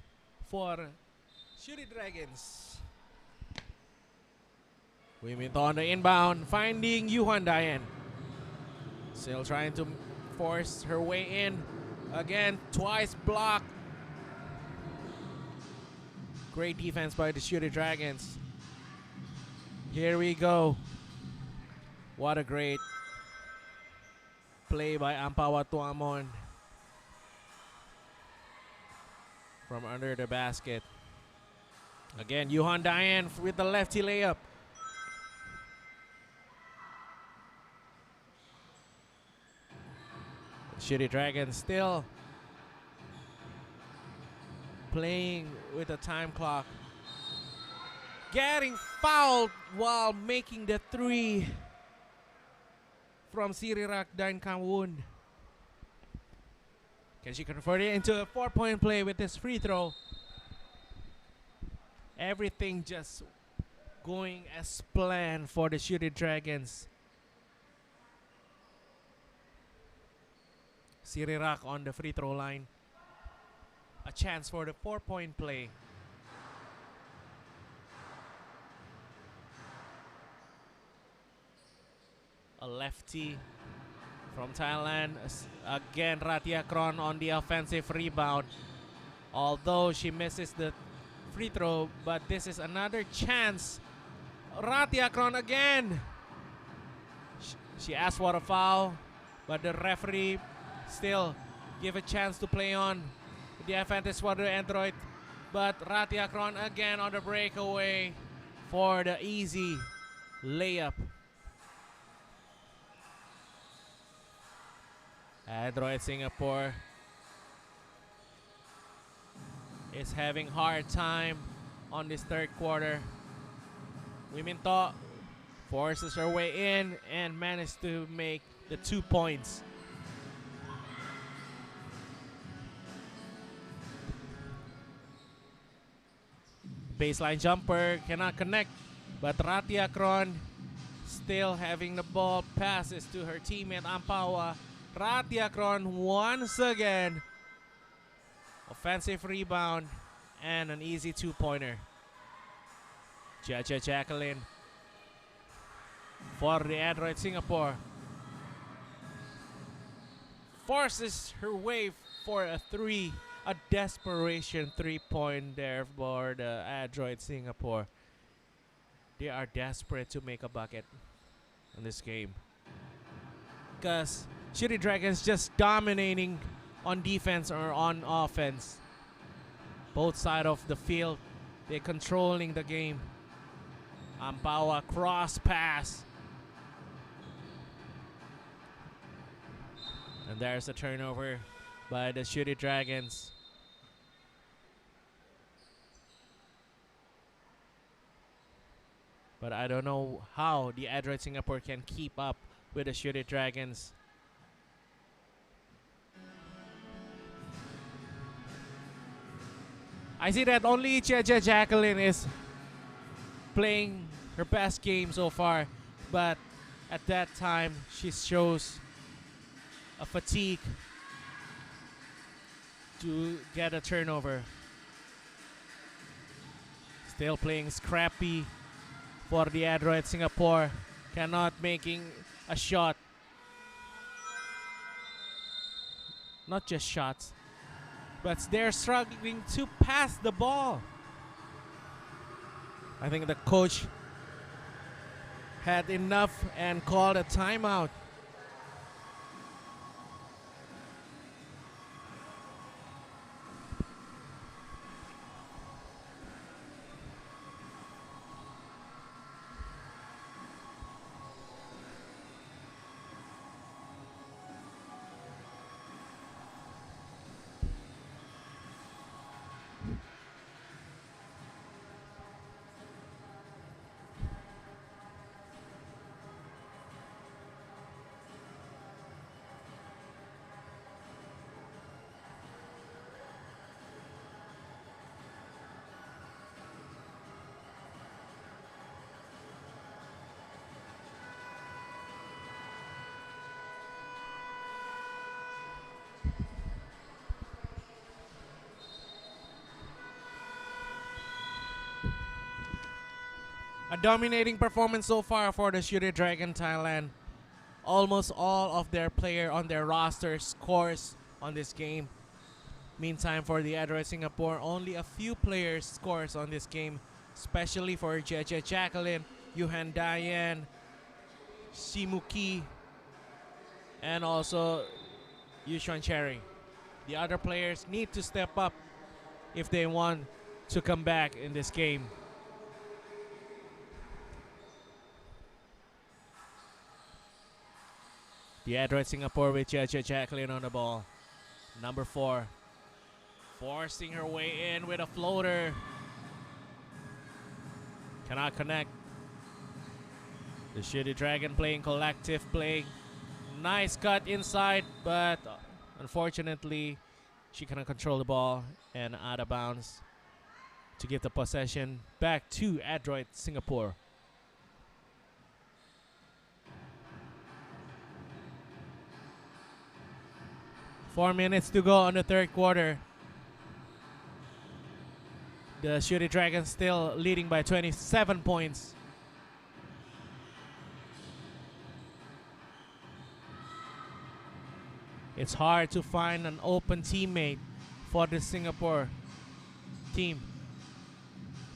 for Shitty Dragons. Wiminto on the inbound, finding Yuhan Diane. Still trying to force her way in. Again, twice blocked. Great defense by the Shitty Dragons. Here we go. What a great play by Ampawa Tuamon from under the basket. Again, Yuhan Diane with the lefty layup. Shitty Dragons still playing with the time clock. Getting fouled while making the 3 from Sirirak Dan Kangwoon. Can she convert it into a 4-point play with this free throw? Everything just going as planned for the Shitty Dragons. Sirirak on the free throw line. A chance for the 4-point play. A lefty from Thailand. Again, Ratiakron on the offensive rebound. Although she misses the free throw, but this is another chance. Ratiakron again. She asked for a foul, but the referee still give a chance to play on. The advantage for the Adroit, but Ratiakron again on the breakaway for the easy layup. Adroit Singapore is having hard time on this third quarter. Wiminto forces her way in and managed to make the 2 points. Baseline jumper cannot connect, but Ratiakron still having the ball, passes to her teammate Ampawa. Ratiakron once again. Offensive rebound and an easy 2-pointer. Jacqueline for the Adroit Singapore. Forces her way for a three. A desperation 3-point there for the Adroit Singapore. They are desperate to make a bucket in this game, because Shitty Dragons just dominating on defense or on offense. Both sides of the field, they're controlling the game. Ampawa cross pass. And there's a turnover by the Shitty Dragons. But I don't know how the Adroit Singapore can keep up with the Shitty Dragons. I see that only Jacqueline is playing her best game so far, but at that time she shows a fatigue to get a turnover. Still playing scrappy for the Adroit Singapore, cannot making a shot. Not just shots, but they're struggling to pass the ball. I think the coach had enough and called a timeout. A dominating performance so far for the Shooter Dragon Thailand. Almost all of their player on their roster scores on this game. Meantime, for the Adroit Singapore, only a few players scores on this game, especially for Jacqueline, Yuhan Dayan, Shimuki, and also Yushuan Cherry. The other players need to step up if they want to come back in this game. The Adroit Singapore with Jacqueline on the ball. Number 4. Forcing her way in with a floater. Cannot connect. The Shitty Dragon playing collective play. Nice cut inside, but unfortunately, she cannot control the ball and out of bounds to give the possession back to Adroit Singapore. 4 minutes to go on the third quarter. The Shooty Dragons still leading by 27 points. It's hard to find an open teammate for the Singapore team.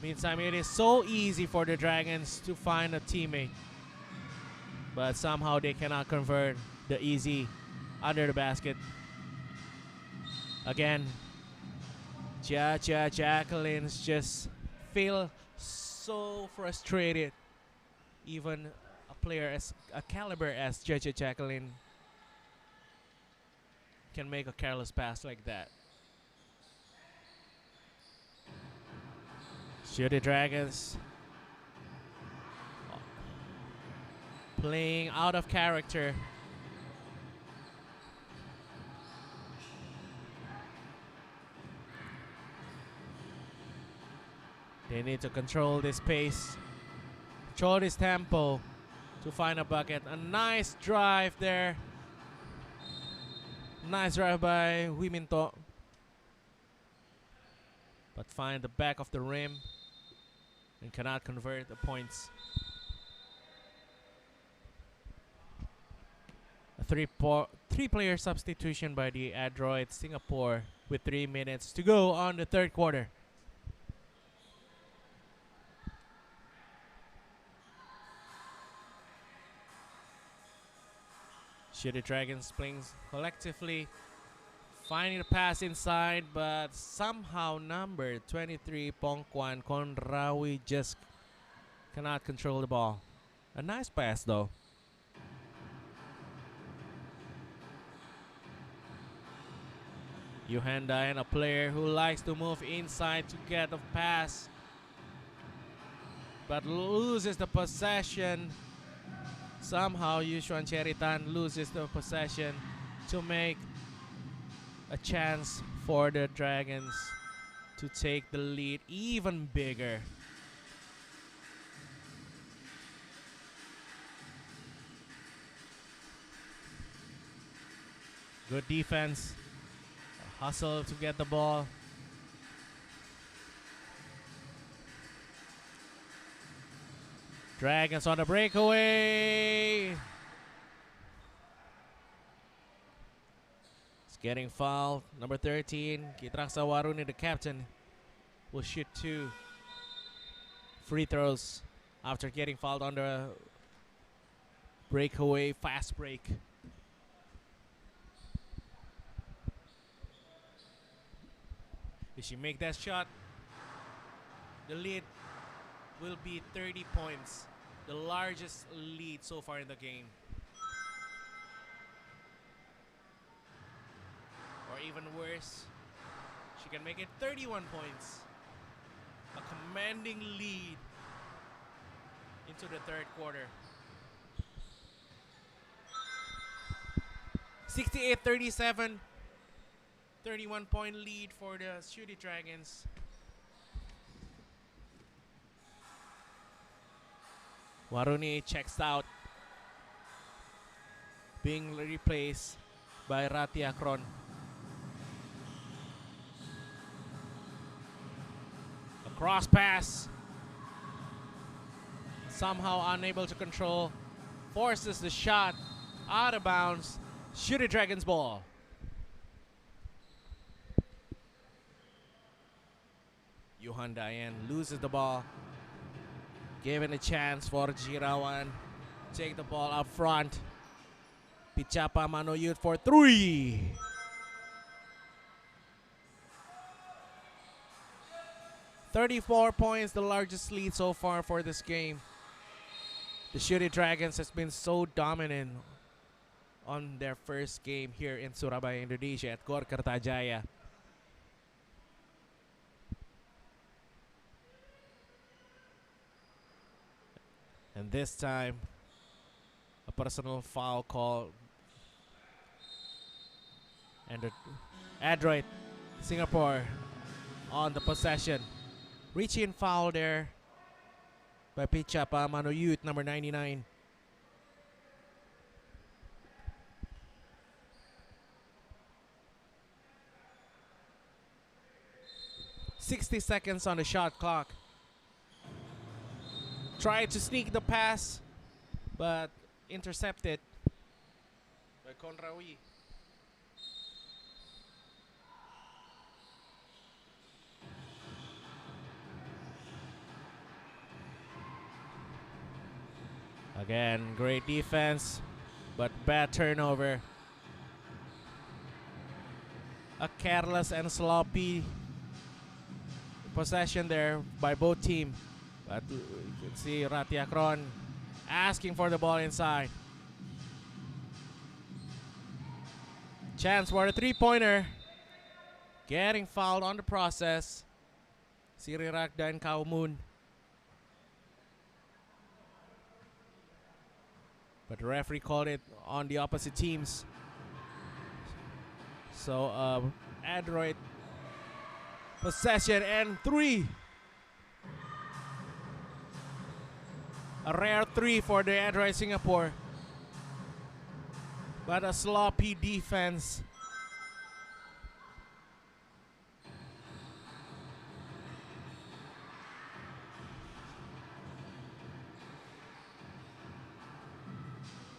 Meantime, it is so easy for the Dragons to find a teammate. But somehow they cannot convert the easy under the basket. Again, Jacqueline's just feel so frustrated. Even a player as a caliber as Jacqueline can make a careless pass like that. Shooty Dragons playing out of character. They need to control this pace, control this tempo to find a bucket. A nice drive there. Nice drive by Huiminto. But find the back of the rim and cannot convert the points. A three-player substitution by the Adroit Singapore with 3 minutes to go on the third quarter. Shooty Dragons playing collectively, finding the pass inside, but somehow number 23 Pongkwan Konrawi just cannot control the ball. A nice pass though. Yuhandayan, a player who likes to move inside to get a pass, but loses the possession. Somehow Yushuan Cheritan loses the possession to make a chance for the Dragons to take the lead even bigger. Good defense. A hustle to get the ball. Dragons on the breakaway. It's getting fouled. Number 13, Kitrak Sawaruni, the captain, will shoot 2 free throws after getting fouled on the breakaway fast break. If she make that shot, the lead will be 30 points, the largest lead so far in the game. Or even worse, she can make it 31 points. A commanding lead into the third quarter. 68-37, 31-point lead for the Shooty Dragons. Waruni checks out, being replaced by Rati Akron. A cross pass, somehow unable to control, forces the shot out of bounds. Shooty Dragons ball. Johan Dayan loses the ball. Given a chance for Jirawan. Take the ball up front. Pichapa Manoyut for 3. "34 points, the largest lead so far for this game. The Shooty Dragons has been so dominant on their first game here in Surabaya, Indonesia at Gor Kertajaya. And this time, a personal foul call. And the Adroit Singapore on the possession. Reaching foul there by Pichapa Manoyut, number 99. 60 seconds on the shot clock. Tried to sneak the pass, but intercepted by Conrawi. Again, great defense, but bad turnover. A careless and sloppy possession there by both teams. But you can see Ratiakron asking for the ball inside. Chance for a three-pointer. Getting fouled on the process. Sirirak dan Kaumun. But the referee called it on the opposite teams. So Adroit possession and three. A rare three for the Adroit Singapore. But a sloppy defense.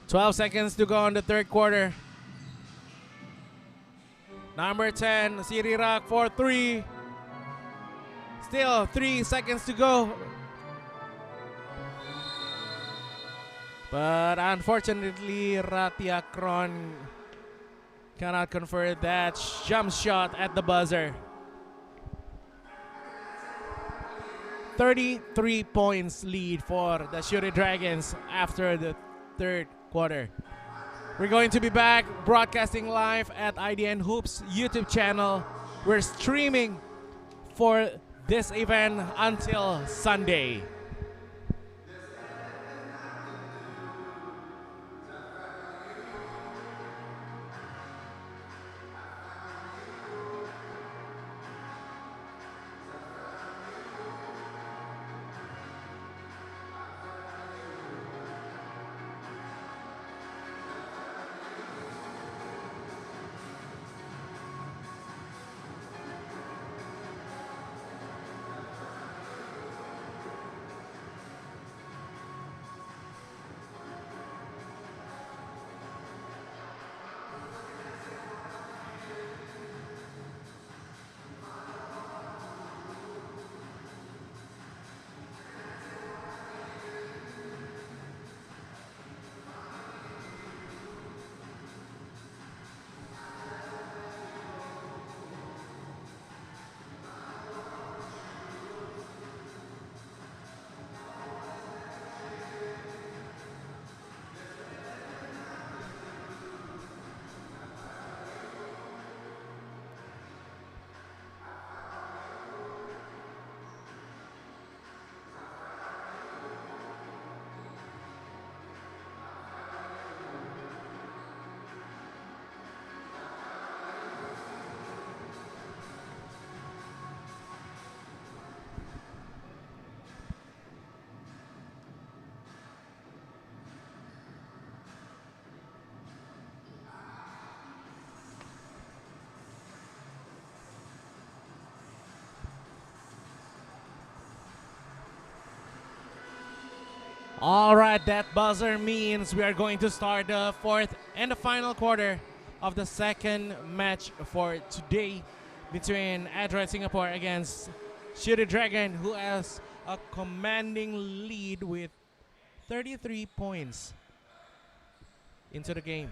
$12 to go in the third quarter. Number 10, Sirirak for three. Still 3 seconds to go. But unfortunately, Ratiakron cannot convert that jump shot at the buzzer. 33 points lead for the Shooting Dragons after the third quarter. We're going to be back broadcasting live at IDN Hoops YouTube channel. We're streaming for this event until Sunday. All right, that buzzer means we are going to start the fourth and the final quarter of the second match for today between Adroit Singapore against Shooting Dragon, who has a commanding lead with 33 points into the game.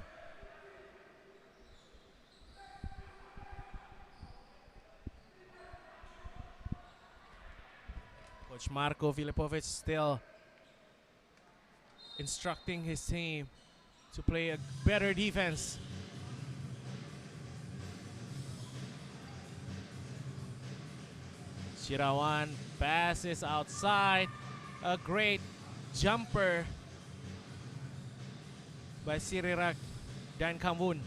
Coach Marco Filipovic still instructing his team to play a better defense. Shirawan passes outside. A great jumper by Sirirak dan Kamwun.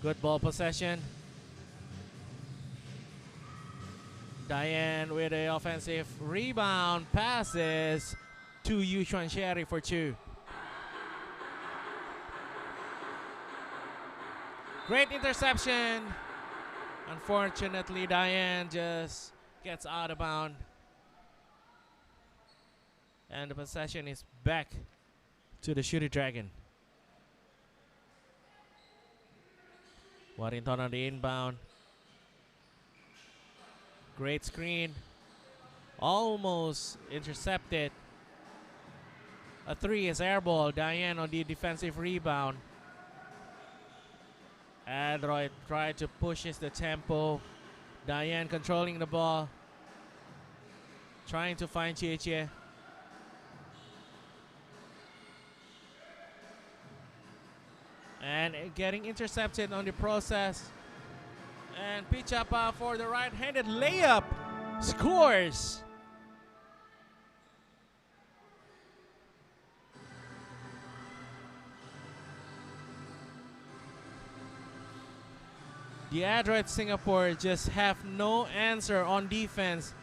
Good ball possession. Diane with the offensive rebound, passes to Yushuan Sherry for two. Great interception Unfortunately, Diane just gets out of bound. And the possession is back to the Shooty Dragon. Warrington on the inbound. Great screen. Almost intercepted. A 3 is airball. Diane on the defensive rebound. Adroit tried to push the tempo. Diane controlling the ball. Trying to find Chie. And getting intercepted on the process. And Pichapa for the right-handed layup. Scores. The Adroit Singapore just have no answer on defense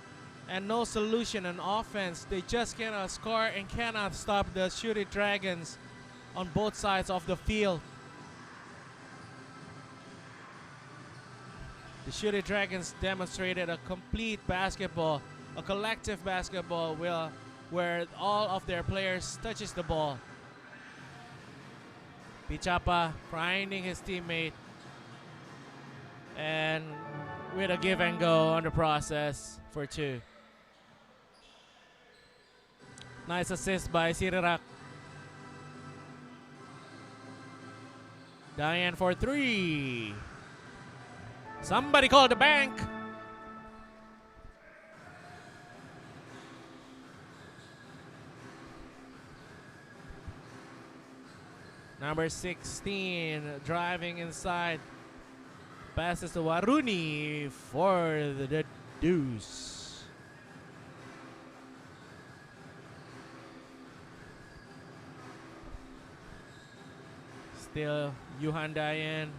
and no solution on offense. They just cannot score and cannot stop the Shooty Dragons on both sides of the field. The Shooty Dragons demonstrated a complete basketball, a collective basketball where all of their players touches the ball. Pichapa finding his teammate and with a give and go on the process for 2. Nice assist by Sirirak. Diane for 3. Somebody call the bank. Number 16 driving inside. Passes to Waruni for the deuce. Still Yuhan Diane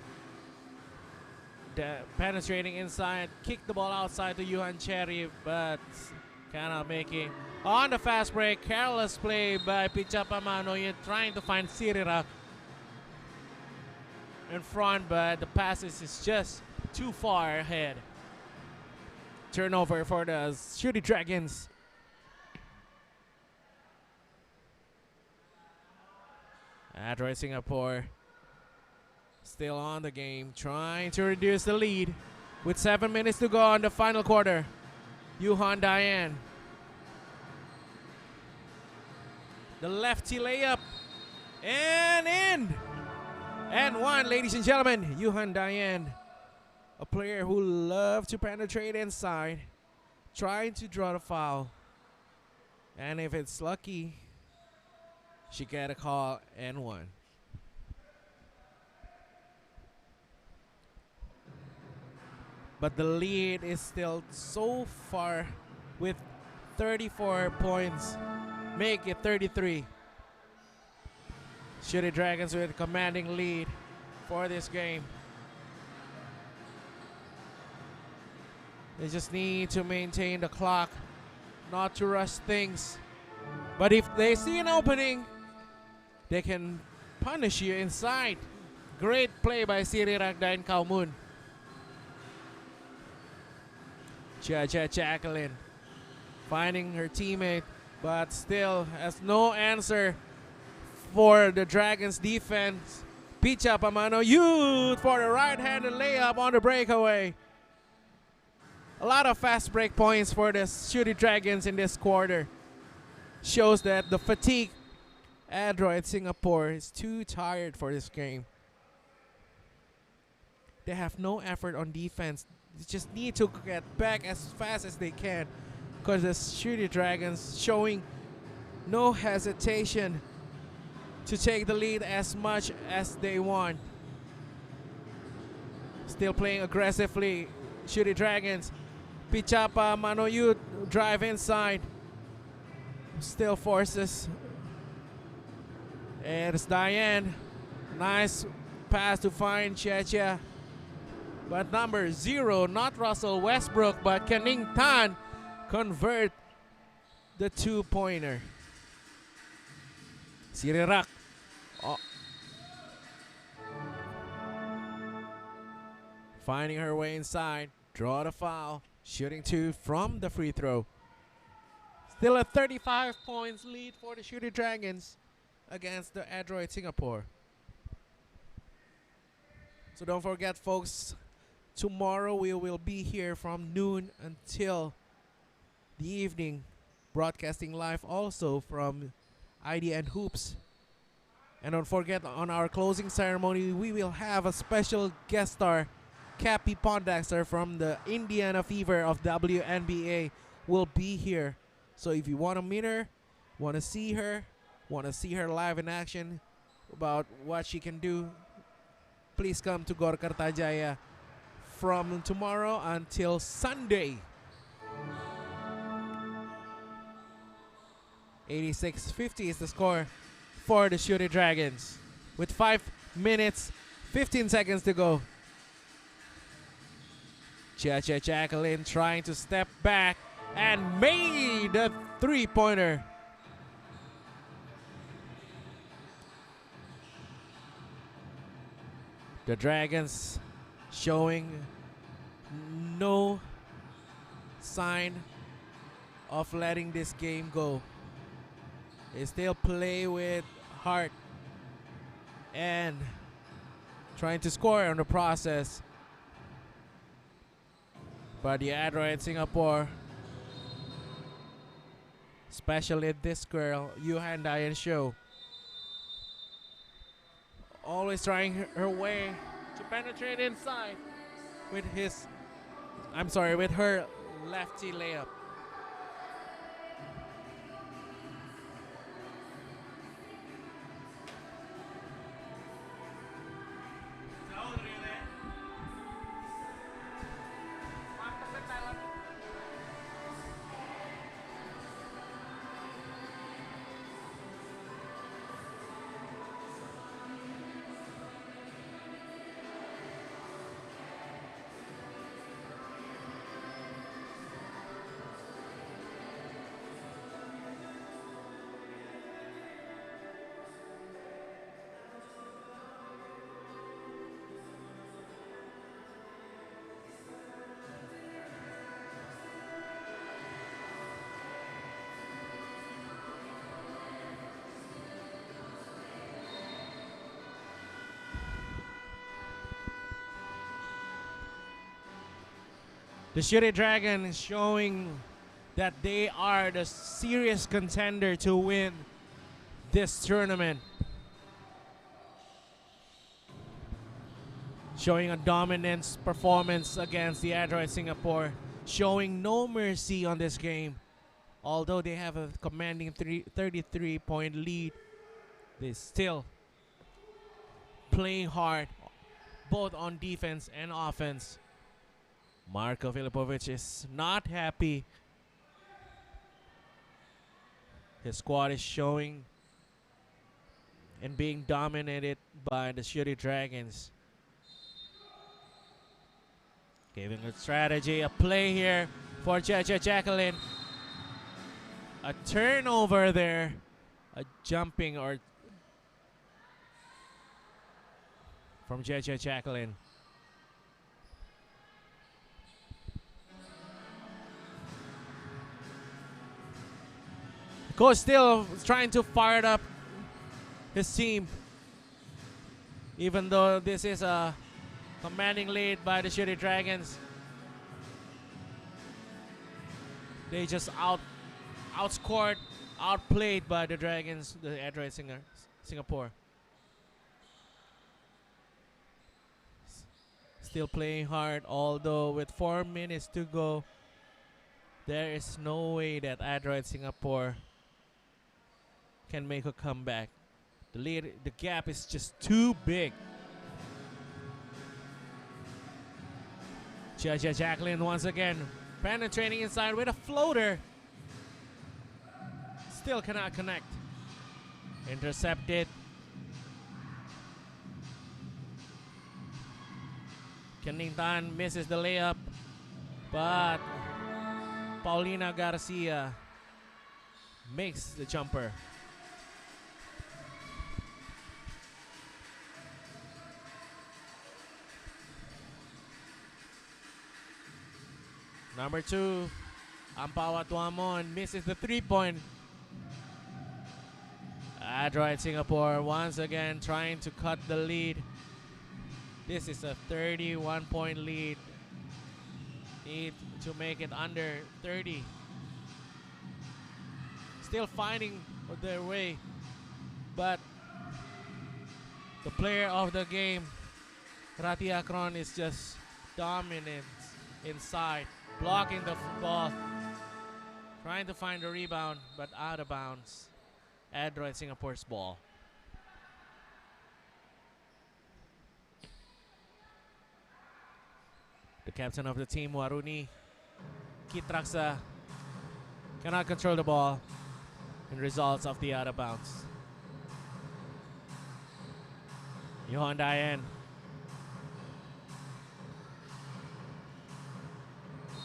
penetrating inside. Kick the ball outside to Yuhan Cherry, but cannot make it. On the fast break, careless play by Pichapa Manoy trying to find Sirirak in front, but the passes is just too far ahead. Turnover for the Shooty Dragons. Adroit Singapore still on the game, trying to reduce the lead with 7 minutes to go in the final quarter. Yuhan Diane. The lefty layup and in. And 1, ladies and gentlemen, Yuhan Diane, a player who loves to penetrate inside, trying to draw the foul. And if it's lucky, she get a call and 1. But the lead is still so far with 34 points. Make it 33. Shooty Dragons with a commanding lead for this game. They just need to maintain the clock, not to rush things. But if they see an opening, they can punish you inside. Great play by Sirirak Dain Kaumun. Jacqueline finding her teammate, but still has no answer for the Dragons defense. Picha Pamano Youth for the right-handed layup on the breakaway. A lot of fast break points for the Shooty Dragons in this quarter. Shows that the fatigue Adroit Singapore is too tired for this game. They have no effort on defense. They just need to get back as fast as they can, because the Shooty Dragons showing no hesitation to take the lead as much as they want. Still playing aggressively, Shooty Dragons. Pichapa Manoyut drive inside. Still forces. And it's Diane. Nice pass to find Checha. But number 0, not Russell Westbrook, but Kening Tan convert the 2-pointer. Sirirak. Oh. Finding her way inside. Draw the foul. Shooting 2 from the free throw. Still a 35 points lead for the Shooting Dragons against the Adroit Singapore. So don't forget, folks, tomorrow we will be here from noon until the evening, broadcasting live also from IDN Hoops. And don't forget, on our closing ceremony, we will have a special guest star, Cappy Pondexter from the Indiana Fever of WNBA will be here. So if you want to meet her, want to see her live in action about what she can do, please come to Gor Kertajaya from tomorrow until Sunday. 86-50 is the score for the Shooting Dragons with 5 minutes, 15 seconds to go. Jacqueline trying to step back and made a three-pointer. The Dragons showing no sign of letting this game go. They still play with heart and trying to score on the process. But the Adroit Singapore, especially this girl, Yuhan Dayan Show, always trying her way to penetrate inside with with her lefty layup. The Shooting Dragon is showing that they are the serious contender to win this tournament. Showing a dominance performance against the Adroit Singapore. Showing no mercy on this game. Although they have a commanding 33-point lead, they still playing hard both on defense and offense. Marko Filipovic is not happy. His squad is showing and being dominated by the Shooting Dragons. Giving a strategy, a play here for Jacqueline. A turnover there. A jumping or from Jacqueline. Coach still trying to fire up his team. Even though this is a commanding lead by the Shooting Dragons, they just outscored, outplayed by the Dragons, the Adroit Singapore. Still playing hard, although with 4 minutes to go, there is no way that Adroit Singapore can make a comeback. The gap is just too big. Jacqueline once again penetrating inside with a floater. Still cannot connect. Intercepted. Kennington misses the layup, but Paulina Garcia makes the jumper. Number 2, Ampawa Tuamon misses the 3-point. Adroit Singapore once again trying to cut the lead. This is a 31-point lead. Need to make it under 30. Still finding their way, but the player of the game, Rati Akron, is just dominant inside, blocking the ball, trying to find the rebound, but out of bounds. Adroit Singapore's ball. The captain of the team, Waruni Kitraksa, cannot control the ball and results of the out of bounds. Johan Diane.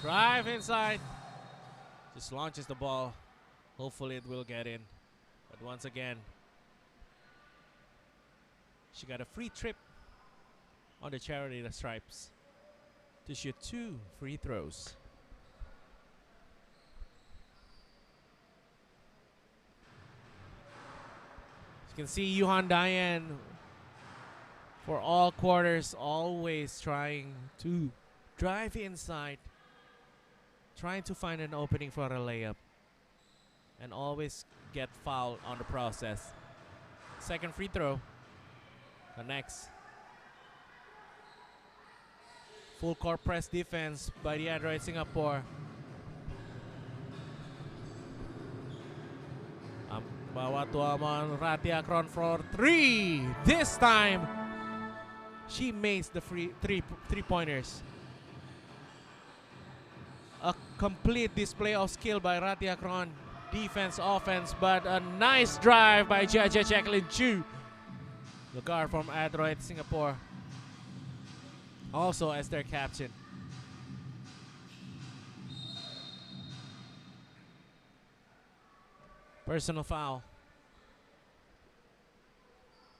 Drive inside. Just launches the ball. Hopefully it will get in. But once again, she got a free trip on the charity the stripes to shoot 2 free throws. You can see Johan Diane for all quarters always trying to drive inside, trying to find an opening for a layup, and always get fouled on the process. Second free throw. The next. Full court press defense by the Adroit Singapore. Bawa Tuaman Rati Akron for 3. This time, she makes the three-pointers. A complete display of skill by Rati Akron. Defense, offense, but a nice drive by Jacqueline Chu, the guard from Adroit Singapore, also as their captain. Personal foul,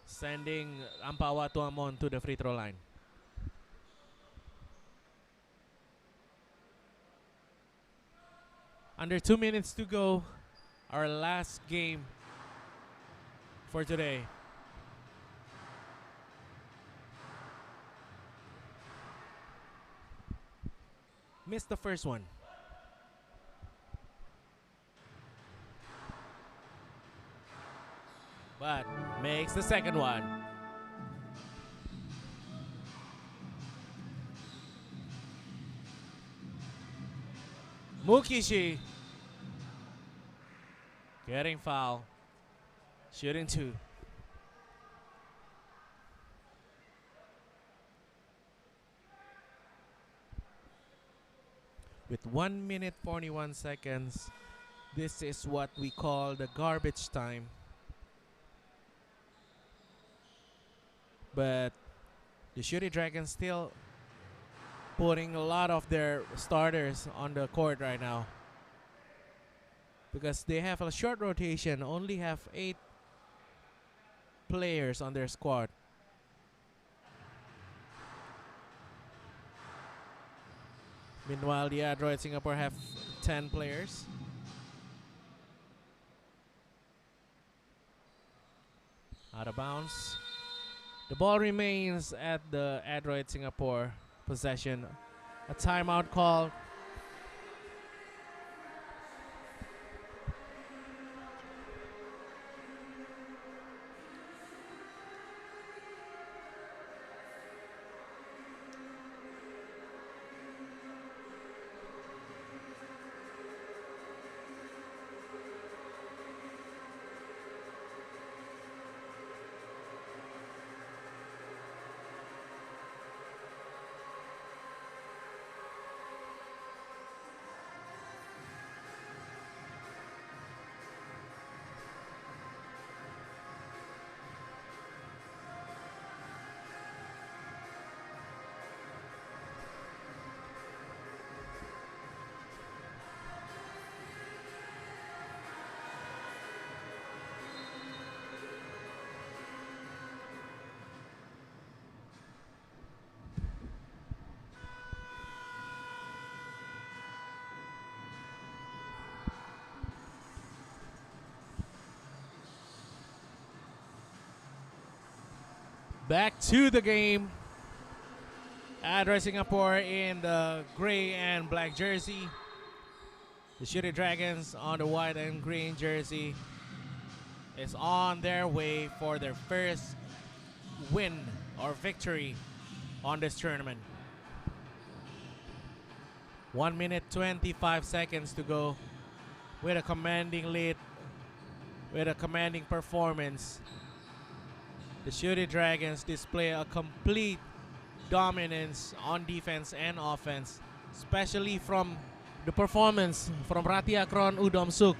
sending Ampawa Tuamon to the free throw line. Under 2 minutes to go, our last game for today. Missed the first one. But makes the second one. Mukishi getting foul, shooting 2. With 1 minute 41 seconds, this is what we call the garbage time. But the Shooty Dragons still putting a lot of their starters on the court right now, because they have a short rotation, only have 8 players on their squad. Meanwhile, the Adroit Singapore have 10 players. Out of bounds. The ball remains at the Adroit Singapore possession. A timeout call. Back to the game. Adroit Singapore in the gray and black jersey. The Shooting Dragons on the white and green jersey is on their way for their first win or victory on this tournament. 1 minute 25 seconds to go with a commanding lead, with a commanding performance. The Shooting Dragons display a complete dominance on defense and offense, especially from the performance from Ratia Akron Udom Suk,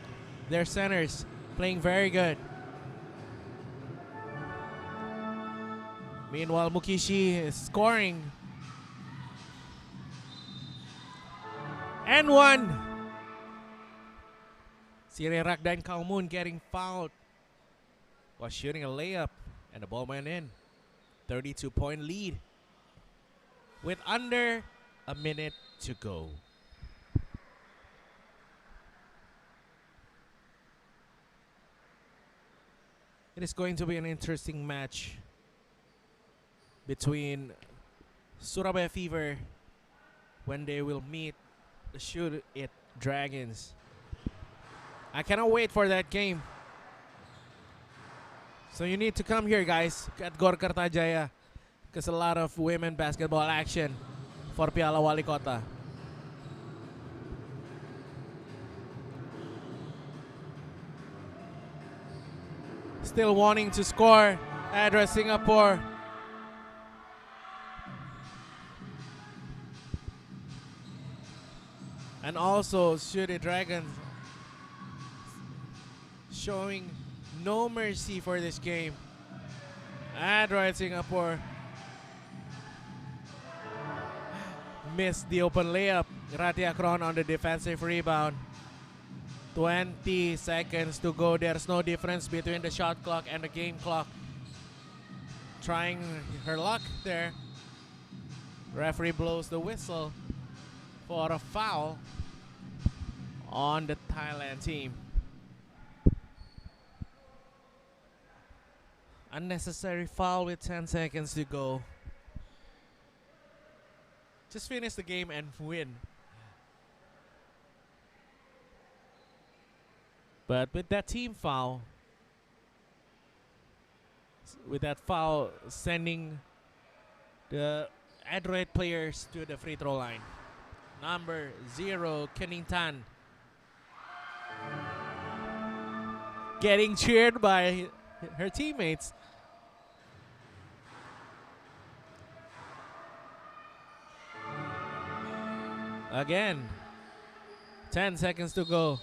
their centers playing very good. Meanwhile, Mukishi is scoring. And one. Sire Rakdain Kaumun getting fouled while shooting a layup, and the ball went in. 32-point lead with under a minute to go. It is going to be an interesting match between Surabaya Fever when they will meet the Shoot It Dragons. I cannot wait for that game. So you need to come here, guys, at Gor Kartajaya, because a lot of women basketball action for Piala Walikota. Still wanting to score, Adroit Singapore. And also Shooting Dragons showing no mercy for this game. Adroit Singapore missed the open layup. Ratia Akron on the defensive rebound. 20 seconds to go. There's no difference between the shot clock and the game clock. Trying her luck there. Referee blows the whistle for a foul on the Thailand team. Unnecessary foul with 10 seconds to go. Just finish the game and win. But with that team foul, sending the Adroit players to the free throw line. Number 0, Keningtan, getting cheered by her teammates. Again, 10 seconds to go.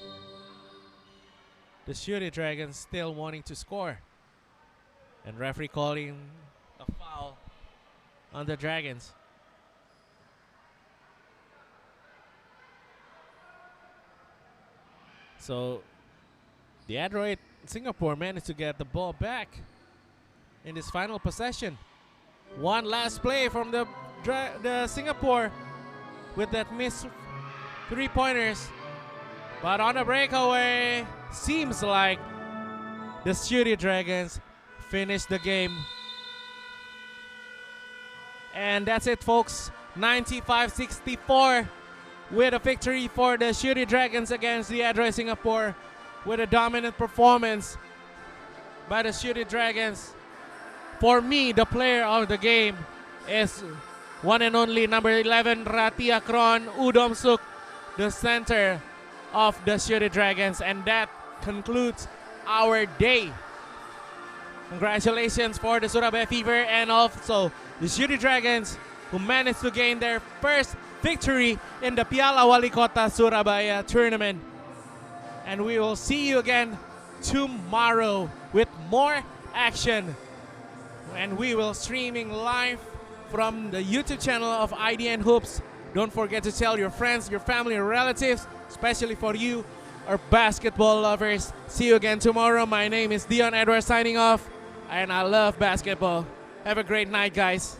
The Shooting Dragons still wanting to score. And referee calling a foul on the Dragons. So the Adroit Singapore managed to get the ball back in this final possession. One last play from the Singapore with that missed 3-pointers. But on a breakaway, seems like the Shooting Dragons finished the game. And that's it, folks. 95-64 with a victory for the Shooting Dragons against the Adroit Singapore, with a dominant performance by the Shooting Dragons. For me, the player of the game is one and only number 11, Ratia Akron Udom Suk, the center of the Shooting Dragons. And that concludes our day. Congratulations for the Surabaya Fever and also the Shooting Dragons, who managed to gain their first victory in the Piala Walikota Surabaya tournament. And we will see you again tomorrow with more action. And we will streaming live from the YouTube channel of IDN Hoops. Don't forget to tell your friends, your family, your relatives, especially for you, our basketball lovers. See you again tomorrow. My name is Dion Edwards signing off, and I love basketball. Have a great night, guys.